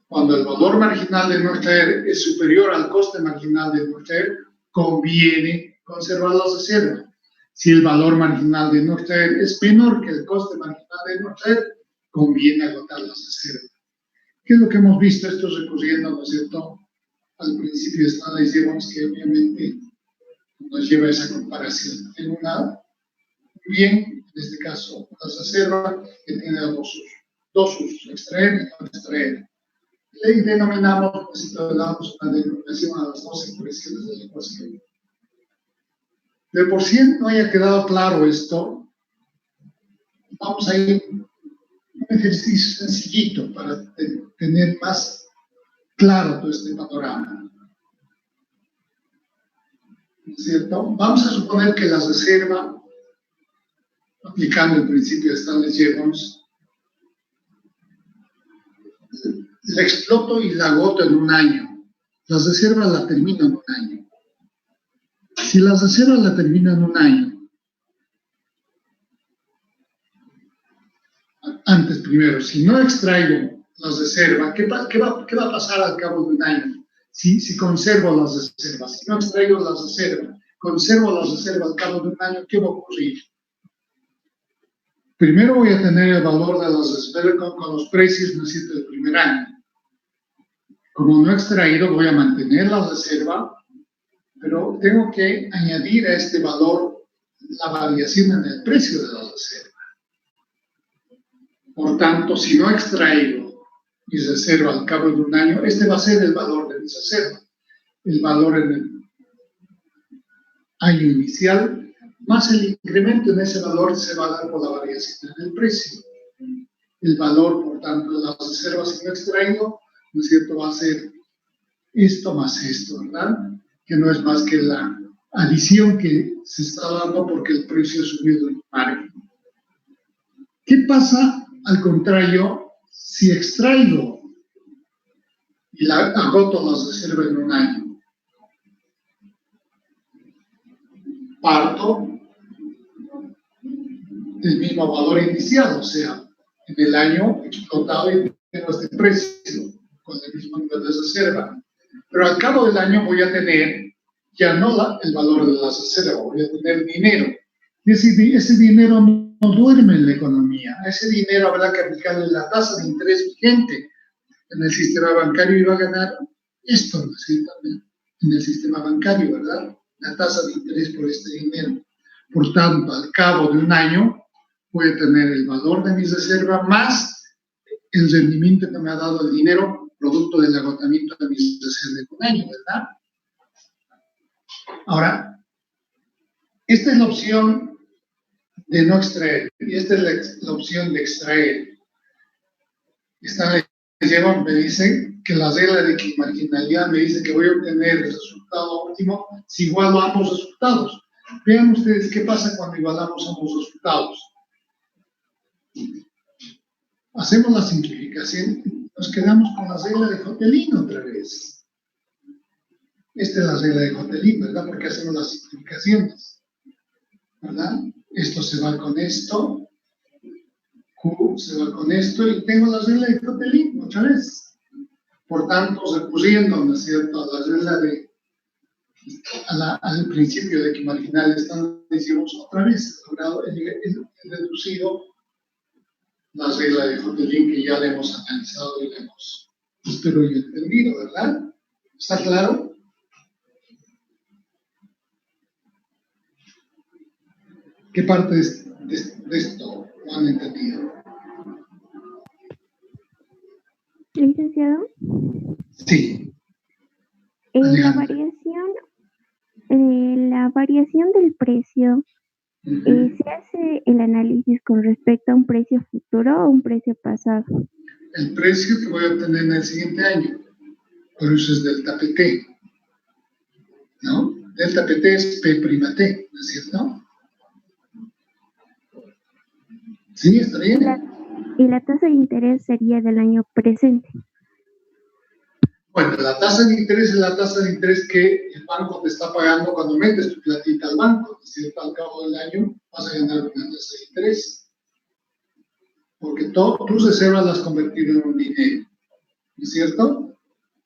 Cuando el valor marginal de no extraer es superior al coste marginal de no extraer, conviene conservar la reserva. Si el valor marginal de no extraer es menor que el coste marginal de no extraer, conviene agotar la reserva. ¿Qué es lo que hemos visto? Esto recurriendo, ¿no es cierto?, al principio de Stanley Gibbons, que obviamente nos lleva a esa comparación. Tengo una bien, en este caso, la reserva, que tiene dos usos, extraer y no extraer. Y denominamos, necesito damos una denominación a las dos expresiones de la ecuación. De por sí no haya quedado claro esto, vamos a ir a un ejercicio sencillito para tener más claro todo este panorama. ¿No es cierto? Vamos a suponer que la reserva, aplicando el principio de Stanley Gibbons, la exploto y la agoto en un año. La reserva la termino en un año. Si la reserva la termino en un año, antes primero, si no extraigo la reserva, ¿qué va a pasar al cabo de un año? Si conservo las reservas, si no extraigo la reserva, conservo la reserva al cabo de un año, ¿qué va a ocurrir? Primero voy a tener el valor de las reservas con los precios, ¿no es cierto?, del primer año. Como no he extraído, voy a mantener la reserva, pero tengo que añadir a este valor la variación en el precio de la reserva. Por tanto, si no he extraído mi reserva al cabo de un año, este va a ser el valor de mi reserva. El valor en el año inicial, más el incremento en ese valor se va a dar por la variación en el precio. El valor, por tanto, de las reservas si no he extraído, ¿no es cierto?, va a ser esto más esto, ¿verdad? Que no es más que la adición que se está dando porque el precio ha subido en margen. ¿Qué pasa, al contrario, si extraigo y agoto las reservas en un año? Parto del mismo valor inicial, o sea, en el año explotado y tengo este precio con el mismo nivel de reserva. Pero al cabo del año voy a tener ya no el valor de la reserva, voy a tener dinero. Y ese dinero no duerme en la economía. A ese dinero habrá que aplicarle la tasa de interés vigente en el sistema bancario y va a ganar esto, ¿no es cierto?, en el sistema bancario, ¿verdad? La tasa de interés por este dinero. Por tanto, al cabo de un año, voy a tener el valor de mi reserva más el rendimiento que me ha dado el dinero producto del agotamiento de mis reservas en un año, ¿verdad? Ahora, esta es la opción de no extraer y esta es la opción de extraer. Esta me dice que la regla de marginalidad me dice que voy a obtener el resultado óptimo si igualo ambos resultados. Vean ustedes qué pasa cuando igualamos ambos resultados. Hacemos la simplificación, nos quedamos con la regla de Hotelin otra vez. Esta es la regla de Hotelin, ¿verdad? Porque hacemos las simplificaciones, ¿verdad? Esto se va con esto, Q se va con esto, y tengo la regla de Hotelin otra vez. Por tanto, recurriendo, ¿no es cierto?, a la regla de, al principio de que marginal están, decimos otra vez, logrado, he reducido la regla de Hotelin que ya la hemos analizado y la hemos, espero y entendido, ¿verdad? ¿Está claro? ¿Qué parte de esto no han entendido? Licenciado, Sí. la variación del precio, ¿se hace el análisis con respecto a un precio futuro o un precio pasado? El precio que voy a obtener en el siguiente año, por eso es delta PT, ¿no? Delta PT es P', ¿no es cierto? Sí, está bien. Y la tasa de interés sería del año presente. Bueno, la tasa de interés es la tasa de interés que el banco te está pagando cuando metes tu platita al banco, ¿no es cierto? Al cabo del año vas a ganar una tasa de interés. Porque tus reservas las has convertido en un dinero, ¿no es cierto?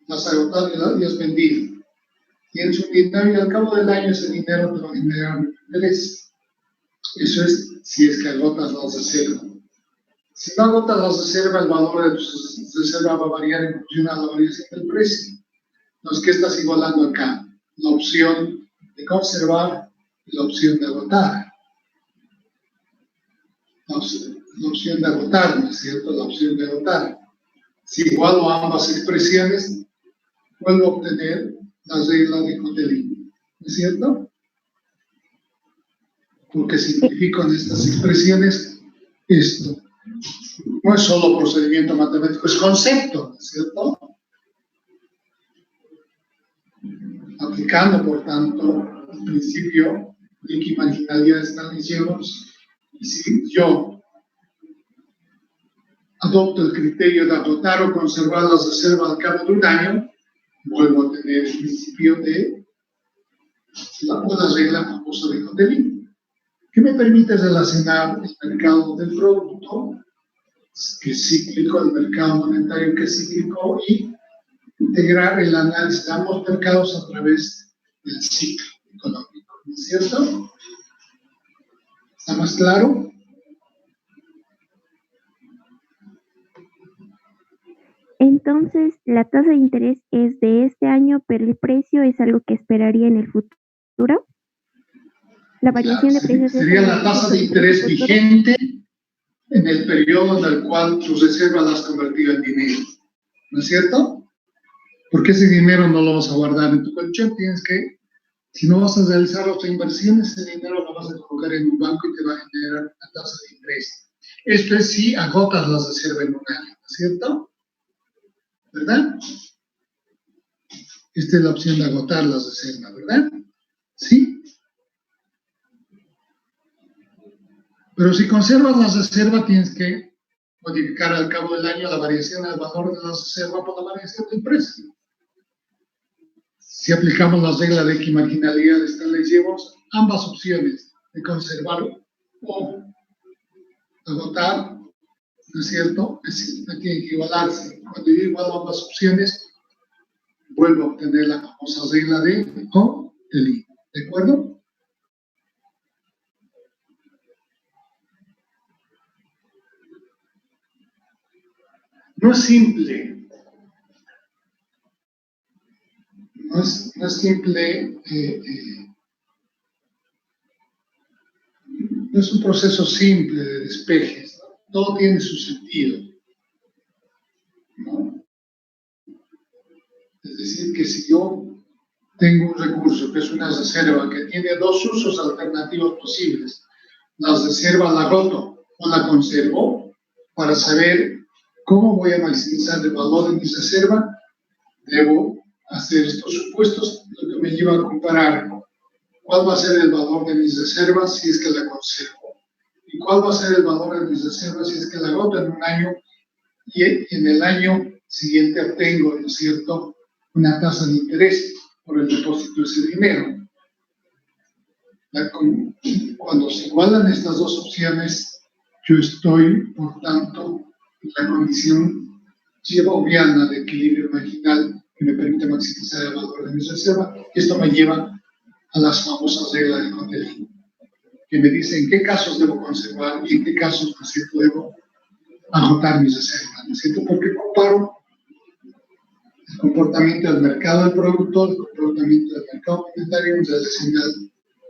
Las has agotado y has vendido. Tienes un dinero y al cabo del año ese dinero te va a generar un interés. Eso es si es que agotas las reservas. Si no agotas las reservas, el valor de tu reserva va a variar en función a la variación del precio. Entonces, ¿qué estás igualando acá? La opción de conservar y la opción de agotar. La opción de agotar, ¿no es cierto? La opción de agotar. Si igualo a ambas expresiones, vuelvo a obtener la regla de Hotelin, ¿no es cierto? Porque simplifico en estas expresiones esto. No es solo procedimiento matemático, es concepto, ¿no es cierto? Aplicando, por tanto, el principio de que marginalidad establecemos, y si yo adopto el criterio de agotar o conservar las reservas al cabo de un año, vuelvo a tener el principio de la regla famosa de Hotelin, que me permite relacionar el mercado del producto, que es cíclico, el mercado monetario que es cíclico, y integrar el análisis de ambos mercados a través del ciclo económico. ¿no es cierto? ¿Está más claro? Entonces, la tasa de interés es de este año, pero el precio es algo que esperaría en el futuro. La variación de precios Sería la tasa de interés vigente en el periodo en el cual tus reservas las has convertido en dinero, ¿no es cierto? Porque ese dinero no lo vas a guardar en tu colchón, tienes que, si no vas a realizar otras inversiones, ese dinero lo vas a colocar en un banco y te va a generar la tasa de interés. Esto es si agotas las reservas en un año, ¿no es cierto? ¿Verdad? Esta es la opción de agotar las reservas, ¿verdad? ¿Sí? Pero si conservas las reservas, tienes que modificar al cabo del año la variación del valor de las reservas por la variación del precio. Si aplicamos la regla de equimarginalidad de esta ley, llevamos ambas opciones de conservar o agotar, ¿no es cierto? No tienen que igualarse. Cuando yo igualo ambas opciones, vuelvo a obtener la famosa regla de O del I. ¿De acuerdo? No es simple. No es simple. No es un proceso simple de despejes. ¿No? Todo tiene su sentido, ¿no? Es decir, que si yo tengo un recurso que es una reserva que tiene dos usos alternativos posibles, la reserva la agoto o la conservo, para saber cómo voy a maximizar el valor de mi reserva, debo hacer estos supuestos, lo que me lleva a comparar cuál va a ser el valor de mis reservas si es que la conservo, y cuál va a ser el valor de mis reservas si es que la agoto en un año, y en el año siguiente obtengo, ¿no es cierto?, una tasa de interés por el depósito de ese dinero. Cuando se igualan estas dos opciones, yo estoy, por tanto, en la condición gaussiana de equilibrio marginal que me permite maximizar el valor de mi reserva. Esto me lleva a las famosas reglas de Condelin, que me dicen en qué casos debo conservar y en qué casos, por cierto, debo agotar mis reservas, ¿no es cierto? Porque comparo el comportamiento del mercado del productor, el comportamiento del mercado monetario en relación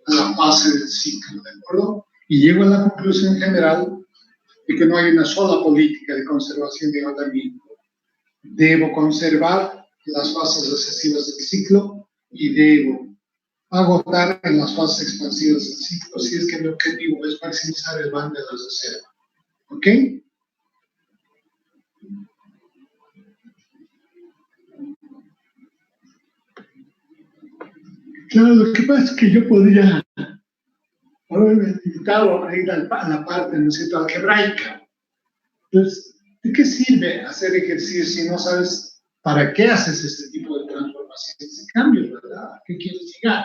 a la fase del ciclo, ¿de acuerdo? Y llego a la conclusión general de que no hay una sola política de conservación de agotamiento. Debo conservar las fases recesivas del ciclo y debo agotar en las fases expansivas del ciclo si es que mi objetivo es maximizar el band de la reserva. ¿Ok? Claro, lo que pasa es que yo podría haberme limitado a ir a la parte, ¿no es cierto?, algebraica. Entonces, ¿de qué sirve hacer ejercicio si no sabes para qué haces este tipo de transformaciones y cambios, verdad? ¿A qué quieres llegar?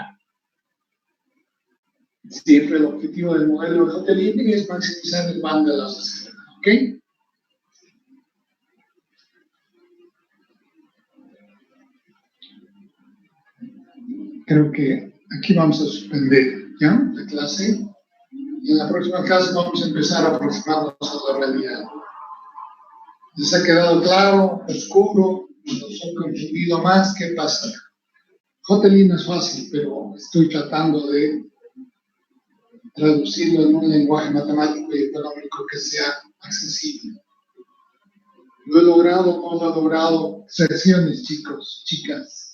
Siempre el objetivo del modelo de Hotelini es maximizar el band de las reservas, ¿ok? Creo que aquí vamos a suspender, ¿ya?, la clase. Y en la próxima clase vamos a empezar a aproximarnos a la realidad. ¿Les ha quedado claro, oscuro, nos han confundido más? ¿Qué pasa? Hotelini es fácil, pero estoy tratando de traducirlo en un lenguaje matemático y económico que sea accesible. ¿Lo he logrado o no lo he logrado? Secciones, chicos, chicas.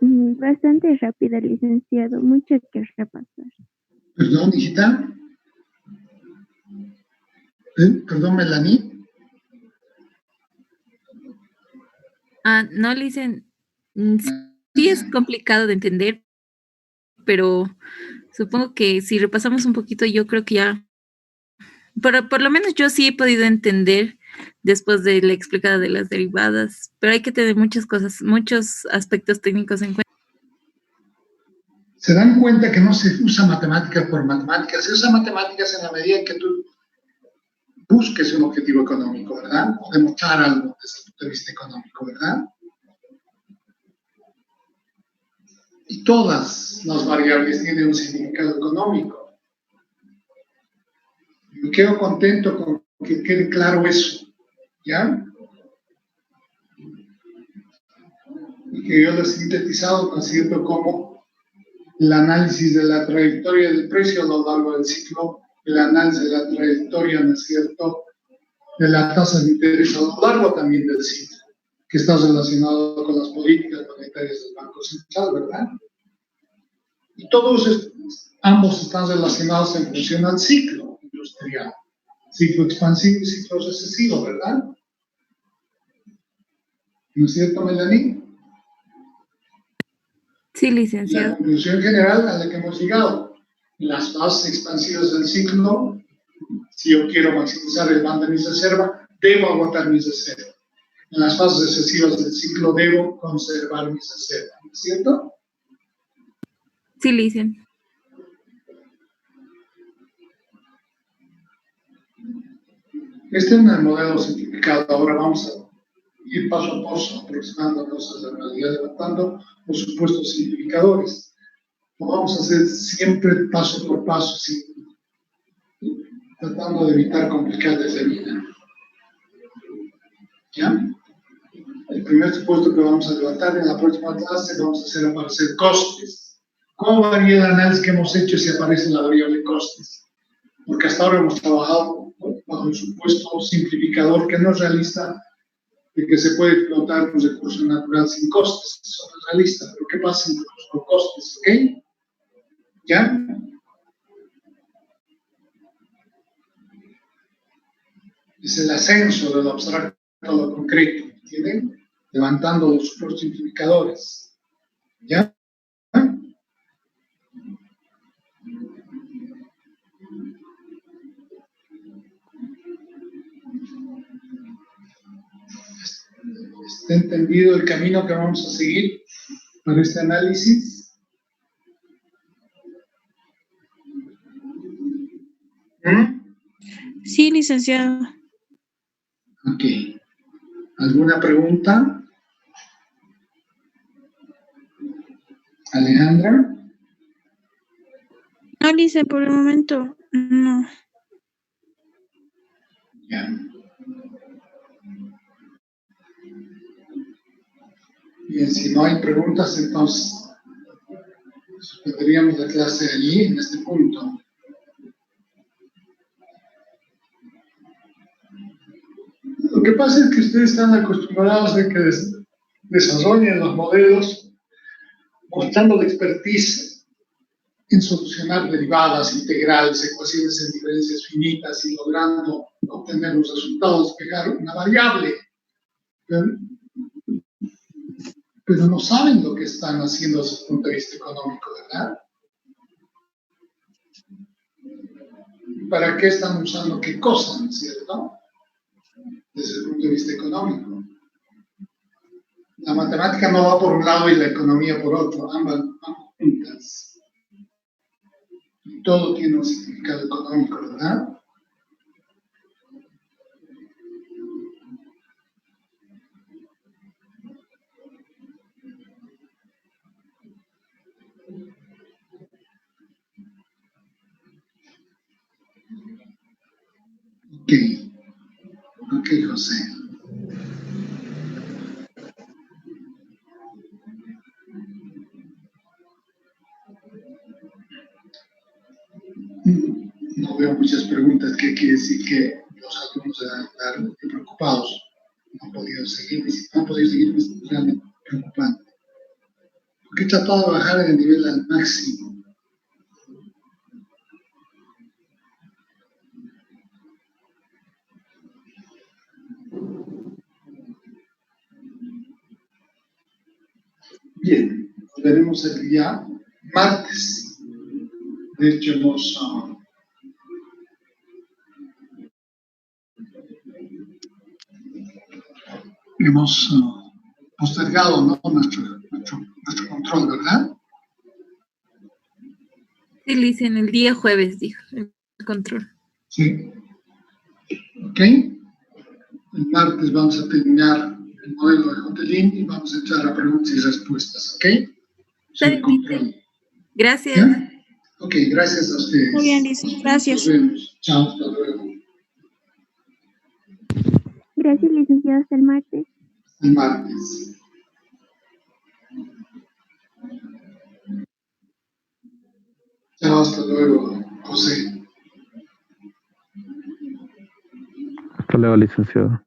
Bastante rápida, licenciado. Mucho que repasar. Perdón, hijita. Perdón, Melanie. No, Licen, sí es complicado de entender, pero supongo que si repasamos un poquito, yo creo que ya, pero por lo menos yo sí he podido entender después de la explicada de las derivadas, pero hay que tener muchas cosas, muchos aspectos técnicos en cuenta. Se dan cuenta que no se usa matemáticas por matemáticas, se usa matemáticas en la medida en que tú busques un objetivo económico, ¿verdad? O demostrar algo desde el punto de vista económico, ¿verdad? Y todas las variables tienen un significado económico. Me quedo contento con que quede claro eso, ¿ya? Y que yo lo he sintetizado, ¿no es cierto?, como el análisis de la trayectoria del precio a lo largo del ciclo, el análisis de la trayectoria, ¿no es cierto?, de la tasa de interés a lo largo también del ciclo, que está relacionado con las políticas monetarias del Banco Central, ¿verdad? Y todos ambos están relacionados en función al ciclo industrial, ciclo expansivo y ciclo recesivo, ¿verdad? ¿No es cierto, Melanie? Sí, Y la licenciado. conclusión general a la que hemos llegado, en las fases expansivas del ciclo, si yo quiero maximizar el bando de mis reservas, debo agotar mis reservas. En las fases recesivas del ciclo debo conservar mis reservas, ¿no es cierto? Sí, licenciado. Este es un modelo simplificado. Ahora vamos a ir paso a paso aproximándonos a la realidad, levantando los supuestos simplificadores. Lo vamos a hacer siempre paso por paso, tratando de evitar complicarles la vida. ¿Ya? El primer supuesto que vamos a levantar en la próxima clase, vamos a hacer aparecer costes. ¿Cómo varía el análisis que hemos hecho si aparece la variable costes? Porque hasta ahora hemos trabajado bajo el supuesto simplificador que no es realista, de que se puede explotar un recurso natural sin costes. Eso no es realista, pero ¿qué pasa con costes? ¿Ok? ¿Ya? Es el ascenso de lo abstracto a lo concreto, ¿entienden? Levantando los supuestos simplificadores. ¿Ya? ¿Está entendido el camino que vamos a seguir para este análisis? Sí, licenciado. Ok. ¿Alguna pregunta? Alejandra. No, lice, por el momento, no. Ya. Bien, si no hay preguntas, entonces suspenderíamos la clase allí, en este punto. Lo que pasa es que ustedes están acostumbrados a que desarrollen los modelos mostrando la expertise en solucionar derivadas, integrales, ecuaciones en diferencias finitas y logrando obtener los resultados, despejar una variable. Pero no saben lo que están haciendo desde el punto de vista económico, ¿verdad? ¿Para qué están usando qué cosa, ¿no es cierto? Desde el punto de vista económico. La matemática no va por un lado y la economía por otro, ambas van juntas. Y todo tiene un significado económico, ¿verdad? Ok. Ok, José. No veo muchas preguntas. ¿Qué quiere decir? Que los alumnos deben estar preocupados. No han podido seguir, no han podido seguir, es realmente preocupante. Porque he tratado de bajar el nivel al máximo. Bien, veremos el día martes. De hecho, hemos postergado, ¿no?, nuestro control, ¿verdad? Sí, licenciado, el día jueves, dijo, el control. Sí. ¿Ok? El martes vamos a terminar el modelo de Hotelín y vamos a echar a preguntas y respuestas, ¿ok? Está bien, Control. gracias. ¿Ya? Ok, gracias a ustedes. Muy bien, Lice. Nos Gracias. vemos. Chao, hasta luego. Gracias, licenciado. Hasta el martes. El martes. Chao, hasta luego, José. Hasta luego, licenciado.